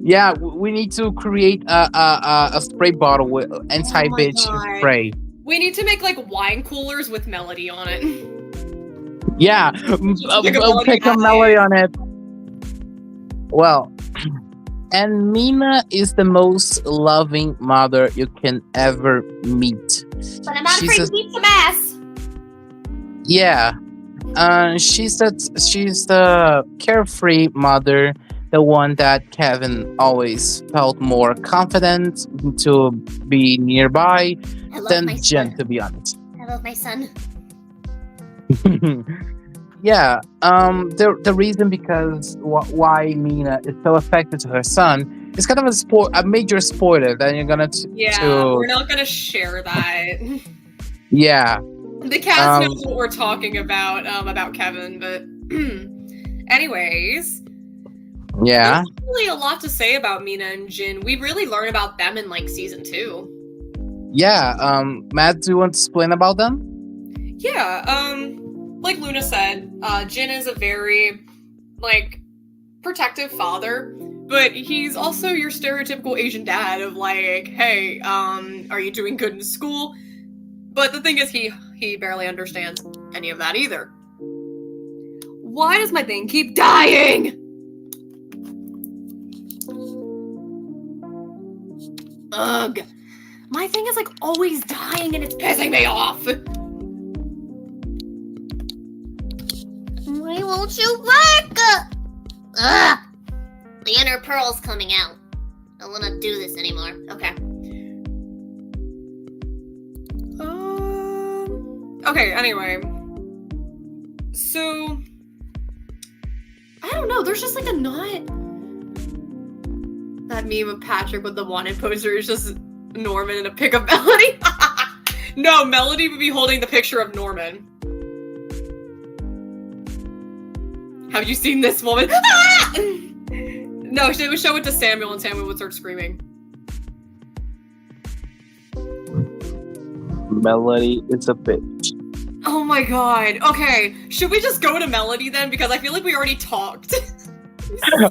Speaker 2: yeah, we need to create a spray bottle with
Speaker 1: Oh my
Speaker 2: anti-bitch
Speaker 1: god.
Speaker 2: spray.
Speaker 1: We need to make like wine coolers with melody on it.
Speaker 2: Yeah,
Speaker 1: Pick a melody
Speaker 2: pick a
Speaker 1: at
Speaker 2: melody
Speaker 1: it.
Speaker 2: on it. Well, and Mina is the most loving mother you can ever meet.
Speaker 1: But I'm not
Speaker 2: She's
Speaker 1: afraid
Speaker 2: a,
Speaker 1: to beat some ass.
Speaker 2: yeah, she's the carefree mother, the one that Kevin always felt more confident to be nearby
Speaker 1: I love
Speaker 2: than
Speaker 1: my
Speaker 2: Jen,
Speaker 1: son.
Speaker 2: to be honest.
Speaker 1: I love my son.
Speaker 2: Yeah, the reason because why Mina is so affected to her son is kind of a major spoiler that you're gonna
Speaker 1: Yeah, we're not gonna share that.
Speaker 2: yeah.
Speaker 1: The cast knows what we're talking about Kevin, but anyways.
Speaker 2: Yeah.
Speaker 1: There's really a lot to say about Mina and Jin. We really learn about them in like season 2.
Speaker 2: Yeah. Matt, do you want to explain about them?
Speaker 1: Yeah, like Luna said, Jin is a very like protective father, but he's also your stereotypical Asian dad of like, hey, are you doing good in school? But the thing is, he barely understands any of that either. Why does my thing keep dying? Ugh. My thing is like always dying and it's pissing me off.
Speaker 3: Why won't you work? Ugh! The inner pearl's coming out. I don't want to do this anymore.
Speaker 1: Okay. Okay, anyway. So, I don't know, there's just like a knot. That meme of Patrick with the wanted poster is just Norman in a pic of Melody. No, Melody would be holding the picture of Norman. Have you seen this woman? No, she would show it to Samuel and Samuel would start screaming.
Speaker 2: Melody is a bitch.
Speaker 1: Oh my god. Okay, should we just go to Melody then? Because I feel like we already talked.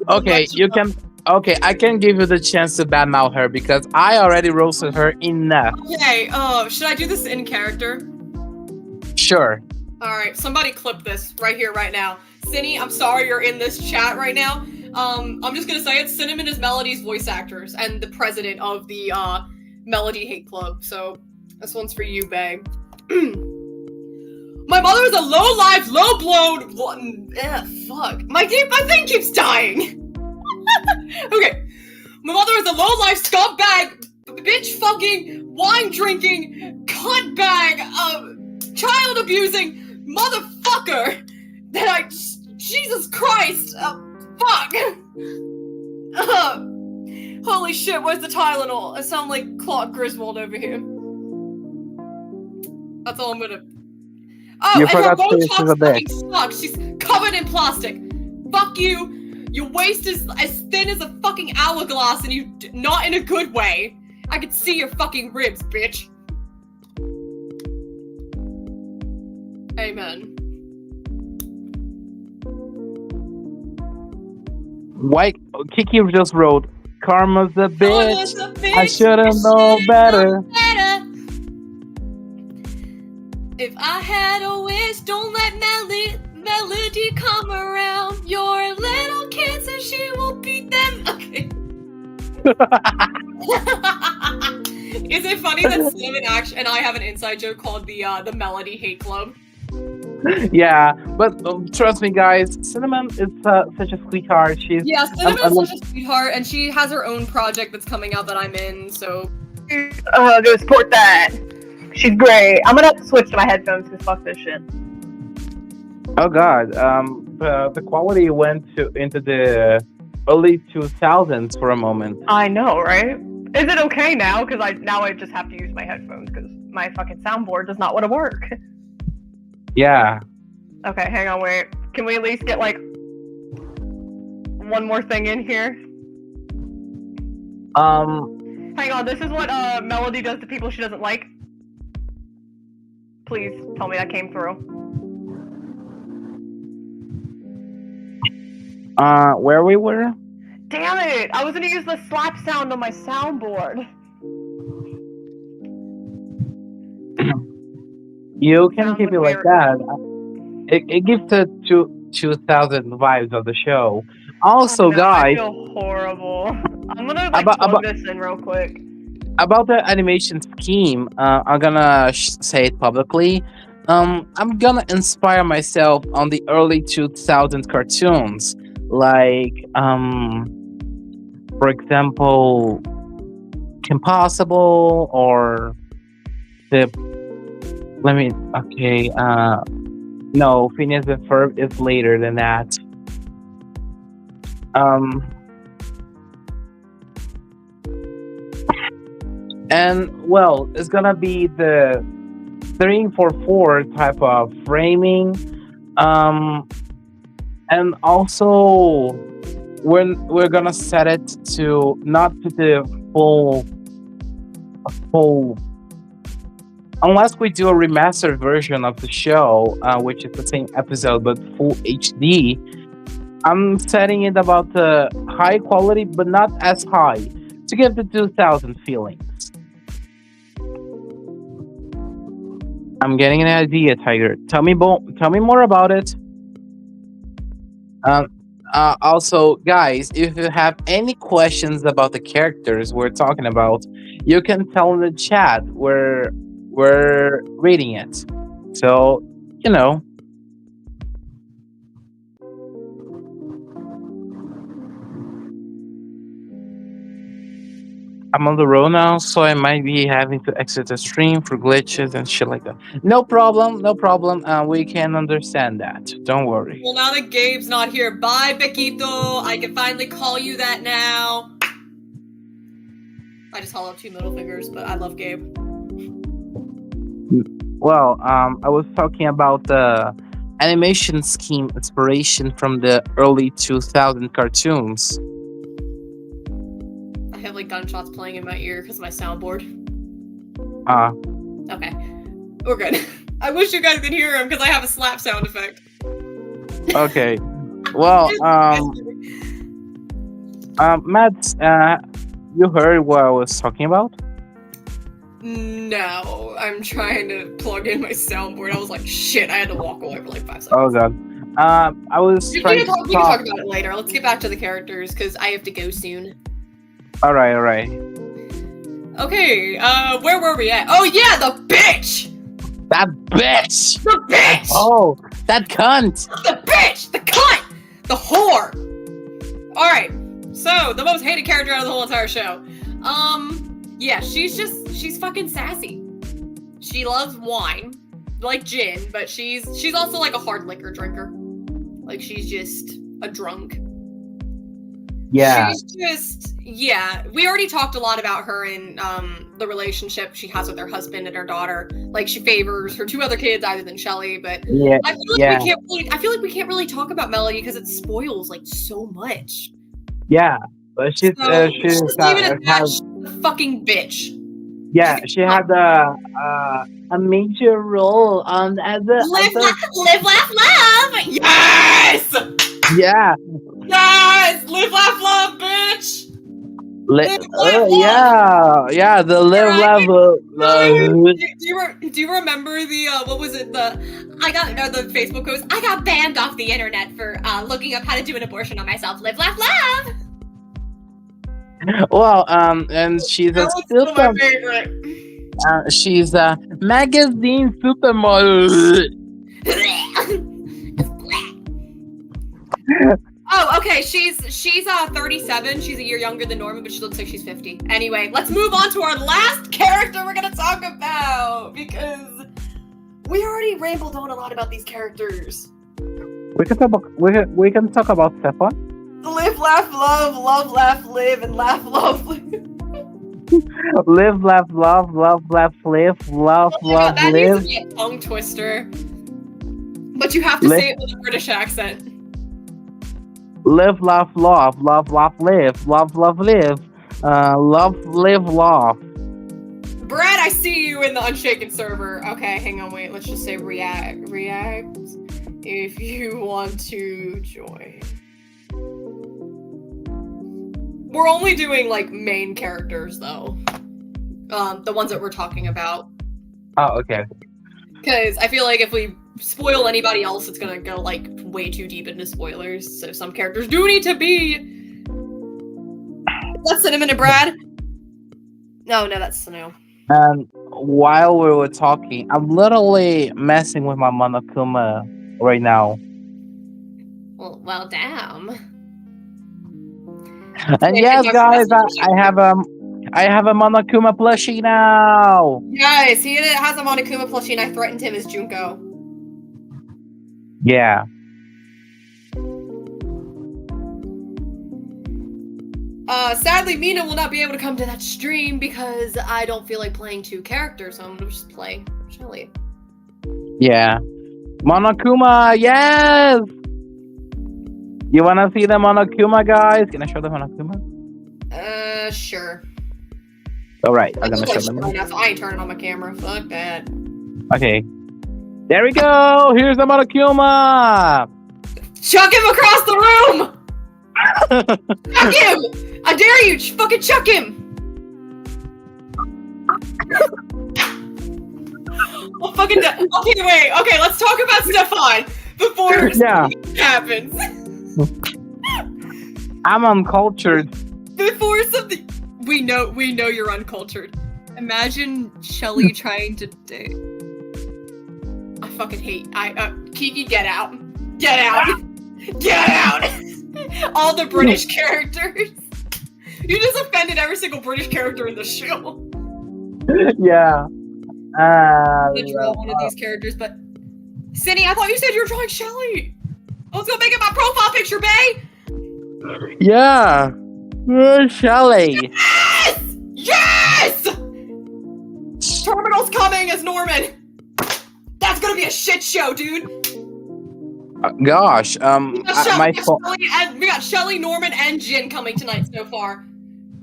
Speaker 2: Okay, you can. Okay, I can give you the chance to badmouth her because I already roasted her enough.
Speaker 1: Okay, should I do this in character?
Speaker 2: Sure.
Speaker 1: Alright, somebody clip this right here, right now. Cinny, I'm sorry you're in this chat right now. I'm just gonna say it. Cinnamon is Melody's voice actors and the president of the Melody Hate Club. So this one's for you, babe. My mother is a low-life, low-blown. Fuck. My thing keeps dying. Okay. My mother is a low-life scumbag, bitch fucking, wine drinking, cunt bag, child abusing motherfucker. Jesus Christ. Fuck. Holy shit, where's the Tylenol? I sound like Clark Griswold over here. That's all I'm gonna... Oh,
Speaker 2: You
Speaker 1: and her
Speaker 2: forgot to say she's a
Speaker 1: Botox fucking
Speaker 2: bitch.
Speaker 1: sucks. She's covered in plastic. Fuck you. Your waist is as thin as a fucking hourglass and you... Not in a good way. I could see your fucking ribs, bitch. Amen.
Speaker 2: Why? Kiki just wrote, "Karma's a bitch.
Speaker 1: Karma's a bitch.
Speaker 2: I should've known better."
Speaker 1: If I had a wish, don't let Melody come around. Your little kids and she will beat them. Okay. Is it funny that Cinnamon and I have an inside joke called the Melody Hate Club?
Speaker 2: Yeah, but trust me, guys, Cinnamon is such a sweetheart. She's
Speaker 1: Cinnamon is such a sweetheart, and she has her own project that's coming out that I'm in. So,
Speaker 4: go support that. She's great. I'm gonna have to switch to my headphones because fuck this shit.
Speaker 2: Oh god, the quality went into the early 2000s for a moment.
Speaker 4: I know, right? Is it okay now? Because I just have to use my headphones because my fucking soundboard does not want to work.
Speaker 2: Yeah.
Speaker 4: Okay, hang on, wait. Can we at least get like one more thing in here? Hang on, this is what Melody does to people she doesn't like. Please tell me that came through.
Speaker 2: Where we were?
Speaker 4: Damn it! I was gonna use the slap sound on my soundboard.
Speaker 2: You can
Speaker 4: Sound
Speaker 2: keep
Speaker 4: would
Speaker 2: it like
Speaker 4: weird.
Speaker 2: that. It gives the 2000 vibes of the show. Also,
Speaker 4: Oh, no, I
Speaker 2: guys,
Speaker 4: feel horrible. I'm gonna like
Speaker 2: About-
Speaker 4: plug
Speaker 2: about-
Speaker 4: this in real quick.
Speaker 2: about the animation scheme, I'm gonna say it publicly. I'm gonna inspire myself on the early 2000 cartoons, like for example, Kim Possible or the. Let me. Okay. No, Phineas and Ferb is later than that. And well, it's gonna be the 344 type of framing, and also we're gonna set it to not to the full unless we do a remastered version of the show, which is the same episode but full HD. I'm setting it about the high quality, but not as high, to give the 2000 feelings. I'm getting an idea, Tiger. Tell me more about it. Also, guys, if you have any questions about the characters we're talking about, you can tell in the chat. We're reading it. So, you know. I'm on the road now, so I might be having to exit the stream for glitches and shit like that. No problem. We can understand that. Don't worry.
Speaker 1: Well, now that Gabe's not here, bye, Bequito. I can finally call you that now. I just held up 2 middle fingers, but I love Gabe.
Speaker 2: Well, I was talking about the animation scheme inspiration from the early 2000 cartoons.
Speaker 1: I have like gunshots playing in my ear because of my soundboard. Okay, we're good. I wish you guys could hear him because I have a slap sound effect.
Speaker 2: Okay. Well, Matt, you heard what I was talking about?
Speaker 1: No, I'm trying to plug in my soundboard. I was like, shit, I had to walk away for like 5 seconds.
Speaker 2: Oh god. I was
Speaker 1: We
Speaker 2: trying
Speaker 1: can
Speaker 2: to
Speaker 1: talk about it later. Let's get back to the characters because I have to go soon.
Speaker 2: All right.
Speaker 1: Okay, where were we at? Oh yeah, the bitch!
Speaker 2: That bitch!
Speaker 1: The bitch!
Speaker 2: Oh, that cunt!
Speaker 1: The bitch! The cunt! The whore! Alright, so, the most hated character out of the whole entire show. Yeah, she's fucking sassy. She loves wine, like gin, but she's also like a hard liquor drinker. Like, she's just a drunk.
Speaker 2: Yeah.
Speaker 1: She's just, yeah. We already talked a lot about her in the relationship she has with her husband and her daughter. Like, she favors her 2 other kids other than Shelly, but
Speaker 2: Yeah.
Speaker 1: I feel like we can't really talk about Melody because it spoils like so much.
Speaker 2: Yeah. But she's
Speaker 1: So, just leave it at that. She's a fucking bitch.
Speaker 2: yeah, she had a major role on as a
Speaker 1: Live, laugh, love. Yes.
Speaker 2: yeah.
Speaker 1: Yes. Live, laugh, love, bitch.
Speaker 2: Live,
Speaker 1: laugh,
Speaker 2: yeah, the live
Speaker 1: Right.
Speaker 2: level.
Speaker 1: Do you remember the what was it, the Facebook post? I got banned off the internet for looking up how to do an abortion on myself. Live, laugh, love.
Speaker 2: Well, and she's
Speaker 1: That
Speaker 2: a
Speaker 1: was still my
Speaker 2: super.
Speaker 1: favorite.
Speaker 2: She's a magazine supermodel.
Speaker 3: It's black.
Speaker 1: Oh, okay. She's 37. She's a year younger than Norman, but she looks like she's 50. Anyway, let's move on to our last character we're gonna talk about because we already rambled on a lot about these characters.
Speaker 2: We can talk about Stefan.
Speaker 1: Live, laugh, love, laugh, live, and laugh, love, live.
Speaker 2: Live, laugh, love, laugh, live, love,
Speaker 1: Oh my God, that
Speaker 2: live.
Speaker 1: needs to be a tongue twister. But you have to say it with a British accent.
Speaker 2: Live, laugh, love, live, love, live. Love, live, laugh.
Speaker 1: Brad, I see you in the Unshaken server. Okay, hang on, wait. Let's just say react if you want to join. We're only doing like main characters though. The ones that we're talking about.
Speaker 2: Oh, okay.
Speaker 1: Because I feel like if we spoil anybody else, it's gonna go like way too deep into spoilers. So some characters do need to be. That's Cinnamon and Brad. No, that's Sanu.
Speaker 2: And while we were talking, I'm literally messing with my Monokuma right now.
Speaker 1: Well, damn.
Speaker 2: And yes, guys, I have a Monokuma plushie now.
Speaker 1: Yes, he has a Monokuma plushie, and I threatened him as Junko.
Speaker 2: Yeah.
Speaker 1: Sadly, Mina will not be able to come to that stream because I don't feel like playing two characters, so I'm gonna just play Shelly.
Speaker 2: Yeah. Monokuma, yes! You wanna see the Monokuma, guys? Can I show the Monokuma?
Speaker 1: Sure.
Speaker 2: Alright, I'm gonna show them.
Speaker 1: Now, so I ain't turning on my camera. Fuck that.
Speaker 2: Okay. There we go! Here's the Monokuma!
Speaker 1: Chuck him across the room! Chuck him! I dare you! Fucking chuck him! Oh, fucking okay, wait. Okay, let's talk about Stefan before something happens.
Speaker 2: I'm uncultured.
Speaker 1: Before something, we know you're uncultured. Imagine Shelly trying to date. I fucking hate. Kiki, get out! Get out! Get out! All the British characters. You just offended every single British character in the show.
Speaker 2: Yeah.
Speaker 1: I'm gonna draw one of these characters, but Cindy, I thought you said you were drawing Shelly. Let's go make it my profile picture, bae.
Speaker 2: Yeah. Shelly.
Speaker 1: Yes! Yes! Terminal's coming as Norman. That's gonna be a shit show, dude.
Speaker 2: Gosh.
Speaker 1: We got Shelly, Norman, and Jin coming tonight so far.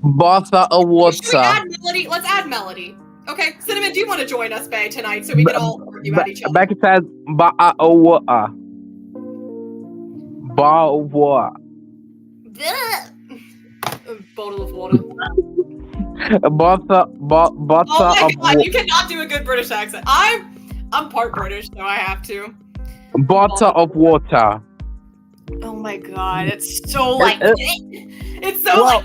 Speaker 2: Botha
Speaker 1: Should we
Speaker 2: Awatsa.
Speaker 1: add Melody? Let's add Melody. Okay, Cinnamon, do you want to join us, bae, tonight so we can all argue at each other?
Speaker 2: Becky says Ba'awa. Ba'awa.
Speaker 1: Bottle of water.
Speaker 2: Botha
Speaker 1: Oh my
Speaker 2: of
Speaker 1: god, you cannot do a good British accent. I'm part British, so I have to.
Speaker 2: Bottle of water.
Speaker 1: Oh my god, it's so like it's so
Speaker 2: Well,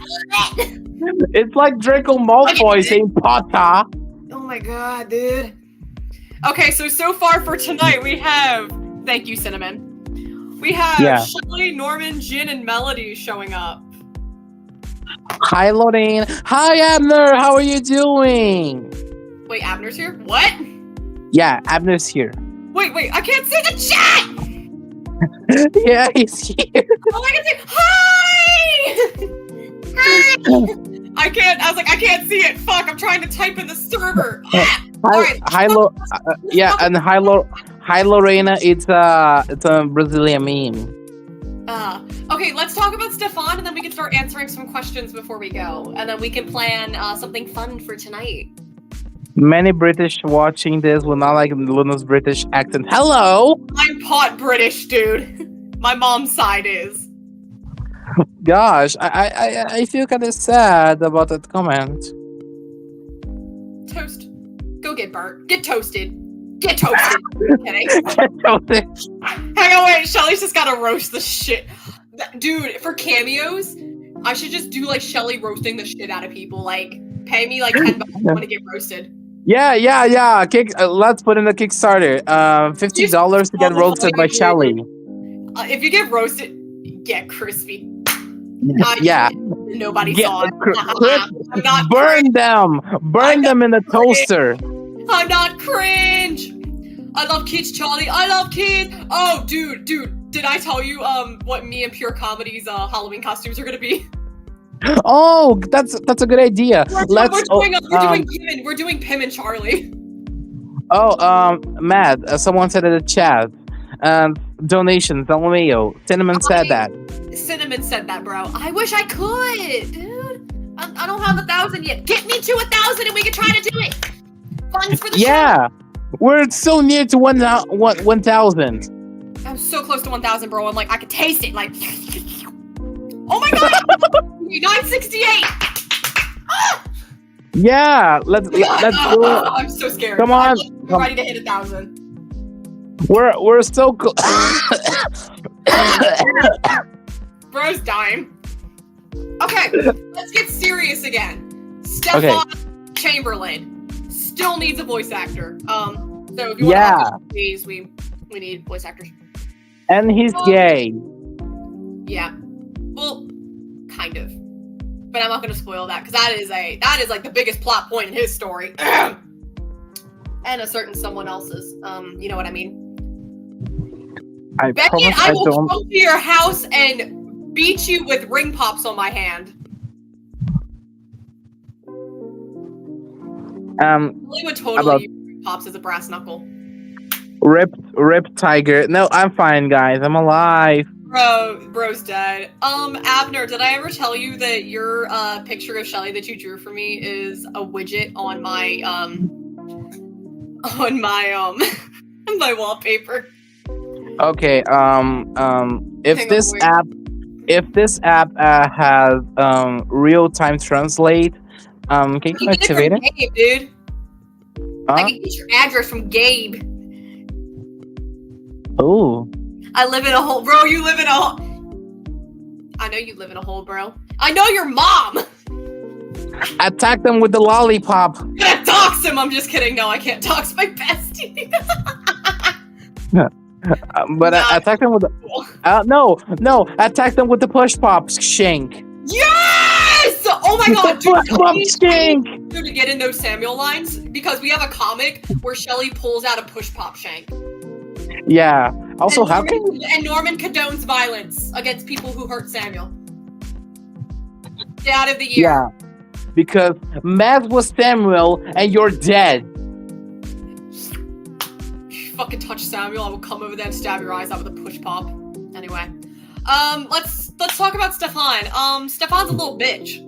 Speaker 2: it's like Draco Malfoy saying Potter.
Speaker 1: Oh my god, dude. Okay, so far for tonight we have thank you, Cinnamon. We have Shelly, Norman, Jin, and Melody showing up.
Speaker 2: Hi Lorraine. Hi Abner, how are you doing?
Speaker 1: Wait, Abner's here? What?
Speaker 2: Yeah, Abner's here.
Speaker 1: Wait, I can't see the chat!
Speaker 2: Yeah, he's here.
Speaker 1: Oh, I can see hi! I can't see it. Fuck, I'm trying to type in the server.
Speaker 2: Hi Lorena, it's a Brazilian meme.
Speaker 1: Okay, let's talk about Stefan and then we can start answering some questions before we go. And then we can plan something fun for tonight.
Speaker 2: Many British watching this will not like Luna's British accent. Hello!
Speaker 1: I'm pot British, dude. My mom's side is.
Speaker 2: Gosh, I feel kind of sad about that comment.
Speaker 1: Toast. Go get burnt. Get toasted. Get toasted. Kidding.
Speaker 2: Get toasted.
Speaker 1: Hang on, wait. Shelly's just gotta roast the shit. Dude, for cameos, I should just do like Shelly roasting the shit out of people. Like, pay me like $10 if you want to get roasted.
Speaker 2: Yeah. Let's put in the Kickstarter. $50 to get roasted by Shelly.
Speaker 1: If you get roasted, get crispy.
Speaker 2: Yeah.
Speaker 1: Nobody saw it. I'm not
Speaker 2: burn them in the toaster.
Speaker 1: I'm not cringe. I love kids, Charlie. I love kids. Oh, dude. Did I tell you what me and Pure Comedy's Halloween costumes are gonna be?
Speaker 2: Oh, that's a good idea.
Speaker 1: We're doing Pim and Charlie.
Speaker 2: Oh, Matt, someone said in the chat. Donations, LMAO. Cinnamon said that.
Speaker 1: Cinnamon said that, bro. I wish I could, dude. I don't have 1,000 yet. Get me to 1,000 and we can try to do it. Funds for the show.
Speaker 2: Yeah, we're so near to 1,000.
Speaker 1: I'm so close to 1,000, bro. I'm like, I could taste it. Like, oh my god, 968.
Speaker 2: Yeah, let's do it.
Speaker 1: I'm so scared.
Speaker 2: Come on.
Speaker 1: I'm ready to hit 1,000.
Speaker 2: We're so close.
Speaker 1: Bro's dying. Okay, let's get serious again. Stefan Chamberlain still needs a voice actor. So if you want to please, we need voice actors.
Speaker 2: And he's gay.
Speaker 1: Yeah. Well, kind of. But I'm not going to spoil that because that is like the biggest plot point in his story. And a certain someone else's. You know what I mean?
Speaker 2: I
Speaker 1: Beckett,
Speaker 2: promise
Speaker 1: I will
Speaker 2: don't.
Speaker 1: come to your house and beat you with ring pops on my hand. Lily would totally use ring pops as a brass knuckle.
Speaker 2: Rip Tiger. No, I'm fine, guys. I'm alive.
Speaker 1: Bro's dead. Abner, did I ever tell you that your picture of Shelly that you drew for me is a widget on my my wallpaper?
Speaker 2: Okay. If this app has real time translate, can you activate it?
Speaker 1: Gabe, dude.
Speaker 2: Huh?
Speaker 1: I can get your address from Gabe.
Speaker 2: Oh.
Speaker 1: I live in a hole, bro. You live in a hole. I know you live in a hole, bro. I know your mom.
Speaker 2: Attack them with the lollipop.
Speaker 1: I'm gonna dox him. I'm just kidding. No, I can't dox my bestie.
Speaker 2: But attack them with the no. Attack them with the push pop shank.
Speaker 1: Yes! Oh my god, dude,
Speaker 2: push pop shank.
Speaker 1: To get in those Samuel lines because we have a comic where Shelly pulls out a push pop shank.
Speaker 2: Yeah. Also,
Speaker 1: and Norman condones violence against people who hurt Samuel. Get out of the year.
Speaker 2: Yeah. Because Matt was Samuel and you're dead.
Speaker 1: Fucking touch Samuel, I will come over there and stab your eyes out with a push pop. Anyway. Let's talk about Stefan. Stefan's a little bitch.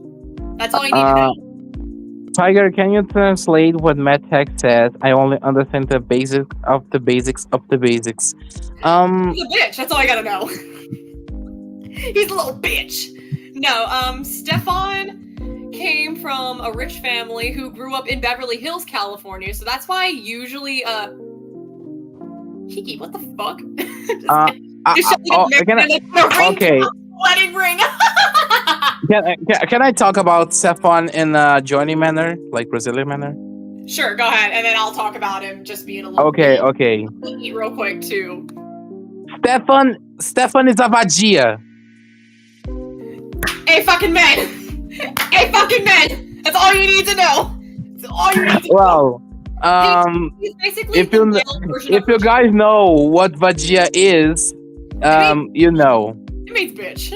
Speaker 1: That's all you need to know.
Speaker 2: Tiger, can you translate what MedTech says? I only understand the basics of the basics of the basics.
Speaker 1: He's a bitch, that's all I gotta know. He's a little bitch. No, Stefan came from a rich family who grew up in Beverly Hills, California, so that's why usually, Kiki, what the fuck?
Speaker 2: Okay.
Speaker 1: Wedding ring.
Speaker 2: Can I talk about Stefan in Johnny manner, like Brazilian manner?
Speaker 1: Sure, go ahead, and then I'll talk about him just being a little.
Speaker 2: Okay.
Speaker 1: Eat real quick too.
Speaker 2: Stefan is a vadia.
Speaker 1: Hey, fucking man! Hey, fucking man! That's all you need to know. That's all you need to know.
Speaker 2: Well,
Speaker 1: he's basically
Speaker 2: if you guys know what vadia is, you know.
Speaker 1: It means bitch.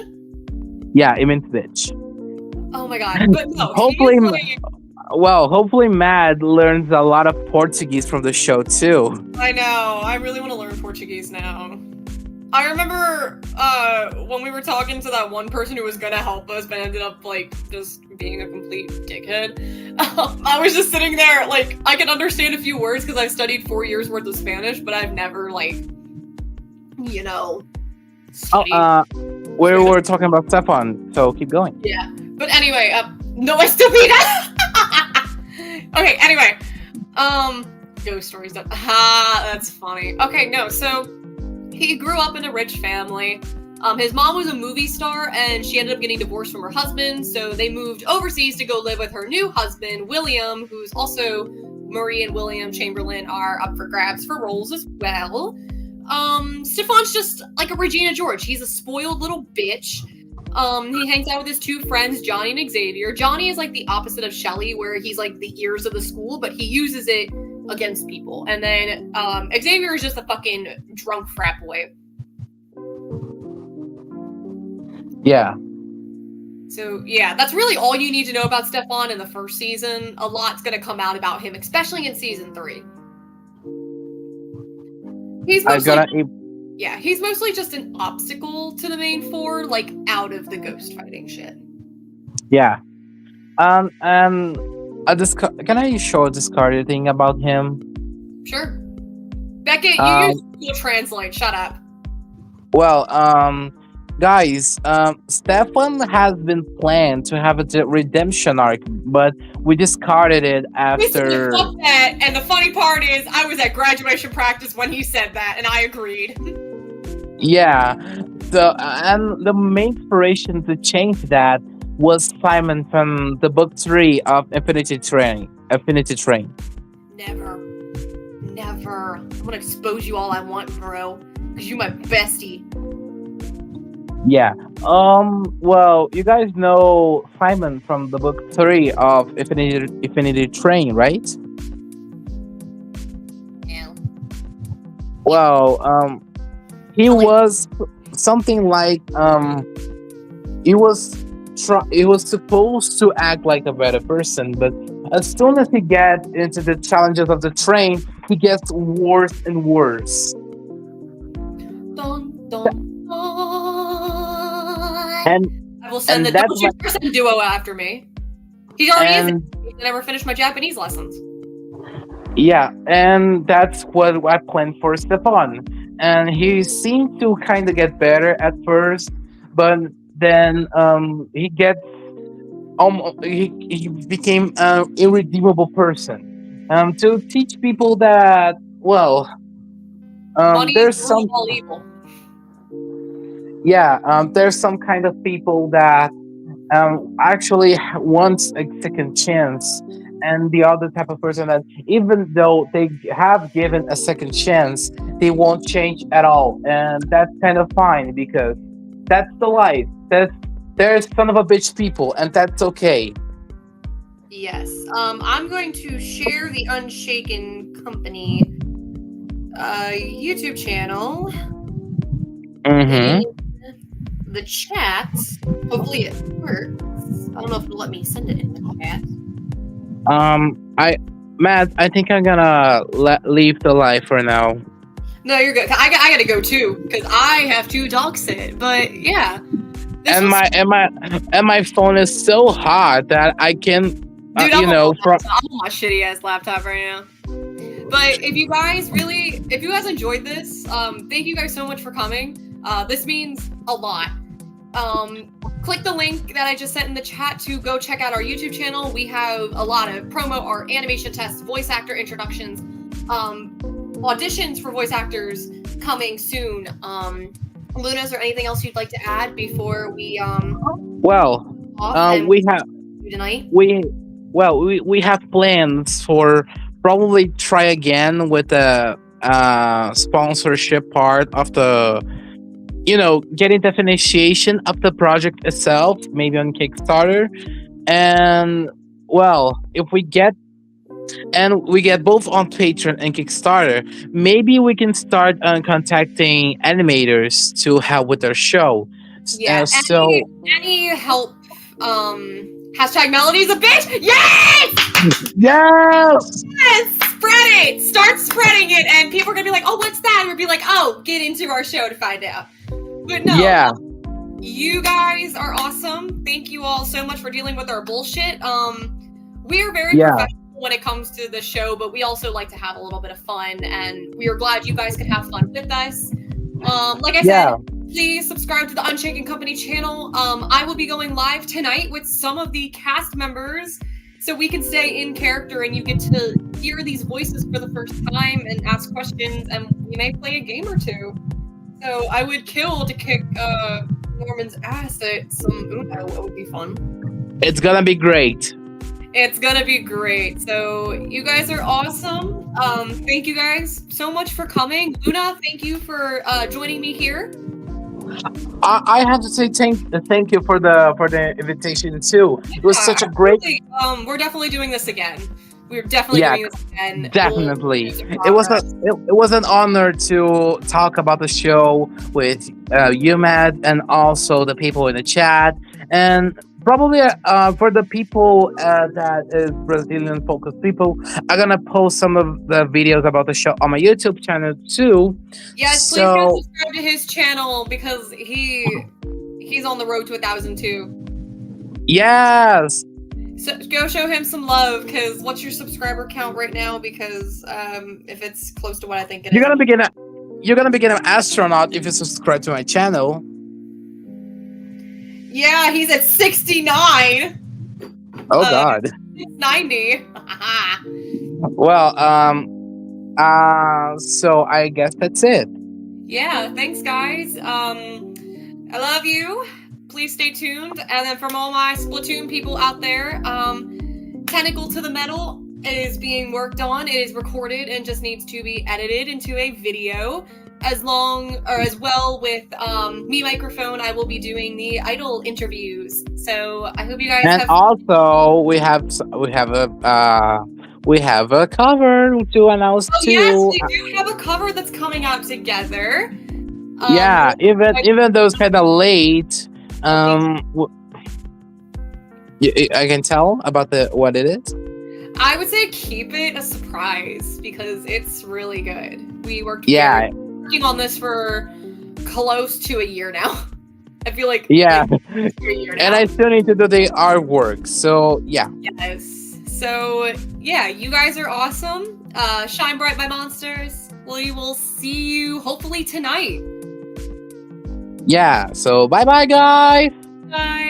Speaker 2: Yeah, it means bitch.
Speaker 1: Oh my god! But no.
Speaker 2: Hopefully, Mad learns a lot of Portuguese from the show too.
Speaker 1: I know. I really want to learn Portuguese now. I remember when we were talking to that one person who was gonna help us, but ended up like just being a complete dickhead. I was just sitting there, like I can understand a few words because I've studied 4 years worth of Spanish, but I've never studied.
Speaker 2: We were talking about Stefan, so keep going.
Speaker 1: Yeah, but anyway, no estúpida. Okay, anyway, ghost stories. That's funny. Okay, no, so he grew up in a rich family. His mom was a movie star, and she ended up getting divorced from her husband, so they moved overseas to go live with her new husband, William, who's also Marie and William Chamberlain are up for grabs for roles as well. Stefan's just like a Regina George. He's a spoiled little bitch. He hangs out with his two friends, Johnny and Xavier. Johnny is like the opposite of Shelly, where he's like the ears of the school, but he uses it against people. And then Xavier is just a fucking drunk frat boy.
Speaker 2: Yeah.
Speaker 1: So yeah, that's really all you need to know about Stefan in the first season. A lot's gonna come out about him, especially in season 3. He's mostly just an obstacle to the main 4, like out of the ghost fighting shit.
Speaker 2: Yeah. And can I show a discarded thing about him?
Speaker 1: Sure. Beckett, you
Speaker 2: Um,
Speaker 1: use Google Translate. Shut up.
Speaker 2: well, guys, Stefan has been planned to have a redemption arc, but we discarded it
Speaker 1: We said
Speaker 2: after.
Speaker 1: fuck that, and the funny part is, I was at graduation practice when he said that, and I agreed.
Speaker 2: Yeah, and the main inspiration to change that was Simon from the book 3 of Infinity Train. Infinity Train.
Speaker 1: Never. Never. I'm gonna expose you all I want, bro. Because you my bestie.
Speaker 2: Yeah. Well, you guys know Simon from the book 3 of Infinity Train, right?
Speaker 3: No.
Speaker 2: Well, he was something like he was supposed to act like a better person, but as soon as he gets into the challenges of the train, he gets worse and worse.
Speaker 1: Dun, dun, dun.
Speaker 2: And
Speaker 1: I will send
Speaker 2: and
Speaker 1: the
Speaker 2: that's
Speaker 1: Don't You Person duo after me. He already is.
Speaker 2: and
Speaker 1: He never finished my Japanese lessons.
Speaker 2: yeah, and that's what I planned for Stefan. And he seemed to kind of get better at first, but then he gets he became an irredeemable person. To teach people that, well,
Speaker 1: Money
Speaker 2: there's
Speaker 1: is the root
Speaker 2: some
Speaker 1: of all evil.
Speaker 2: there's some kind of people that actually wants a second chance, and the other type of person that even though they have given a second chance, they won't change at all, and that's kind of fine because that's the life. There's son of a bitch people, and that's okay.
Speaker 1: Yes. I'm going to share the Unshaken Company YouTube channel
Speaker 2: Mm-hmm.
Speaker 1: in the chat. Hopefully it works. I don't know if it'll let me send it in the chat.
Speaker 2: Matt, I think I'm gonna leave the live for now.
Speaker 1: No, you're good. I gotta go too because I have to dog sit. But yeah,
Speaker 2: And my phone is so hot that I can,
Speaker 1: dude,
Speaker 2: you know, from
Speaker 1: I'm on my shitty ass laptop right now. But if you guys enjoyed this, thank you guys so much for coming. This means a lot. Click the link that I just sent in the chat to go check out our YouTube channel. We have a lot of promo, our animation tests, voice actor introductions, auditions for voice actors coming soon. Luna, is there anything else you'd like to add before we
Speaker 2: well, we have
Speaker 1: tonight?
Speaker 2: we have plans for probably try again with the sponsorship part of the, getting the initiation of the project itself, maybe on Kickstarter. And well, if we get both on Patreon and Kickstarter, maybe we can start contacting animators to help with their show.
Speaker 1: Yeah,
Speaker 2: So
Speaker 1: any help, hashtag Melody's a bitch. Yes!
Speaker 2: yes,
Speaker 1: Spread it. Start spreading it, and people are gonna be like, "Oh, what's that?" And we'll be like, "Oh, get into our show to find out." But no,
Speaker 2: yeah,
Speaker 1: you guys are awesome. Thank you all so much for dealing with our bullshit. We are very professional when it comes to the show, but we also like to have a little bit of fun, and we are glad you guys could have fun with us. Like I said, please subscribe to the Unshaken Company channel. I will be going live tonight with some of the cast members, so we can stay in character and you get to hear these voices for the first time and ask questions, and we may play a game or two. So I would kill to kick Norman's ass at some Uno. It would be fun.
Speaker 2: It's gonna be great.
Speaker 1: It's gonna be great. So you guys are awesome. Thank you guys so much for coming. Luna, thank you for joining me here.
Speaker 2: I have to say thank you for the invitation too. It was such a great.
Speaker 1: We're definitely doing this again. We're definitely doing this again.
Speaker 2: Definitely, it was an honor to talk about the show with you, Matt, and also the people in the chat, and probably for the people that is Brazilian focused people, I'm gonna post some of the videos about the show on my YouTube channel too.
Speaker 1: Yes, please go subscribe to his channel because he's on the road to 1,000 too.
Speaker 2: Yes.
Speaker 1: So go show him some love, because what's your subscriber count right now? Because if it's close to what I think it
Speaker 2: You're
Speaker 1: is,
Speaker 2: gonna become an astronaut if you subscribe to my channel.
Speaker 1: yeah, he's at 69.
Speaker 2: Oh God.
Speaker 1: 90.
Speaker 2: Well, so I guess that's it.
Speaker 1: Yeah, thanks guys. I love you. Please stay tuned. And then from all my Splatoon people out there, Tentacle to the Metal is being worked on. It is recorded and just needs to be edited into a video. As well with me microphone, I will be doing the idol interviews. So I hope you guys
Speaker 2: And
Speaker 1: have.
Speaker 2: also, we have a cover to announce
Speaker 1: Oh
Speaker 2: too.
Speaker 1: yes, we do have a cover that's coming out together.
Speaker 2: Yeah, even though it's kind of late, I can tell about what it is.
Speaker 1: I would say keep it a surprise because it's really good. We worked working on this for close to a year now. I feel like
Speaker 2: a year
Speaker 1: now.
Speaker 2: And I still need to do the artwork. So yeah.
Speaker 1: Yes. So yeah, you guys are awesome. Shine bright, my monsters. We will see you hopefully tonight.
Speaker 2: Yeah. So bye bye, guys.
Speaker 1: Bye.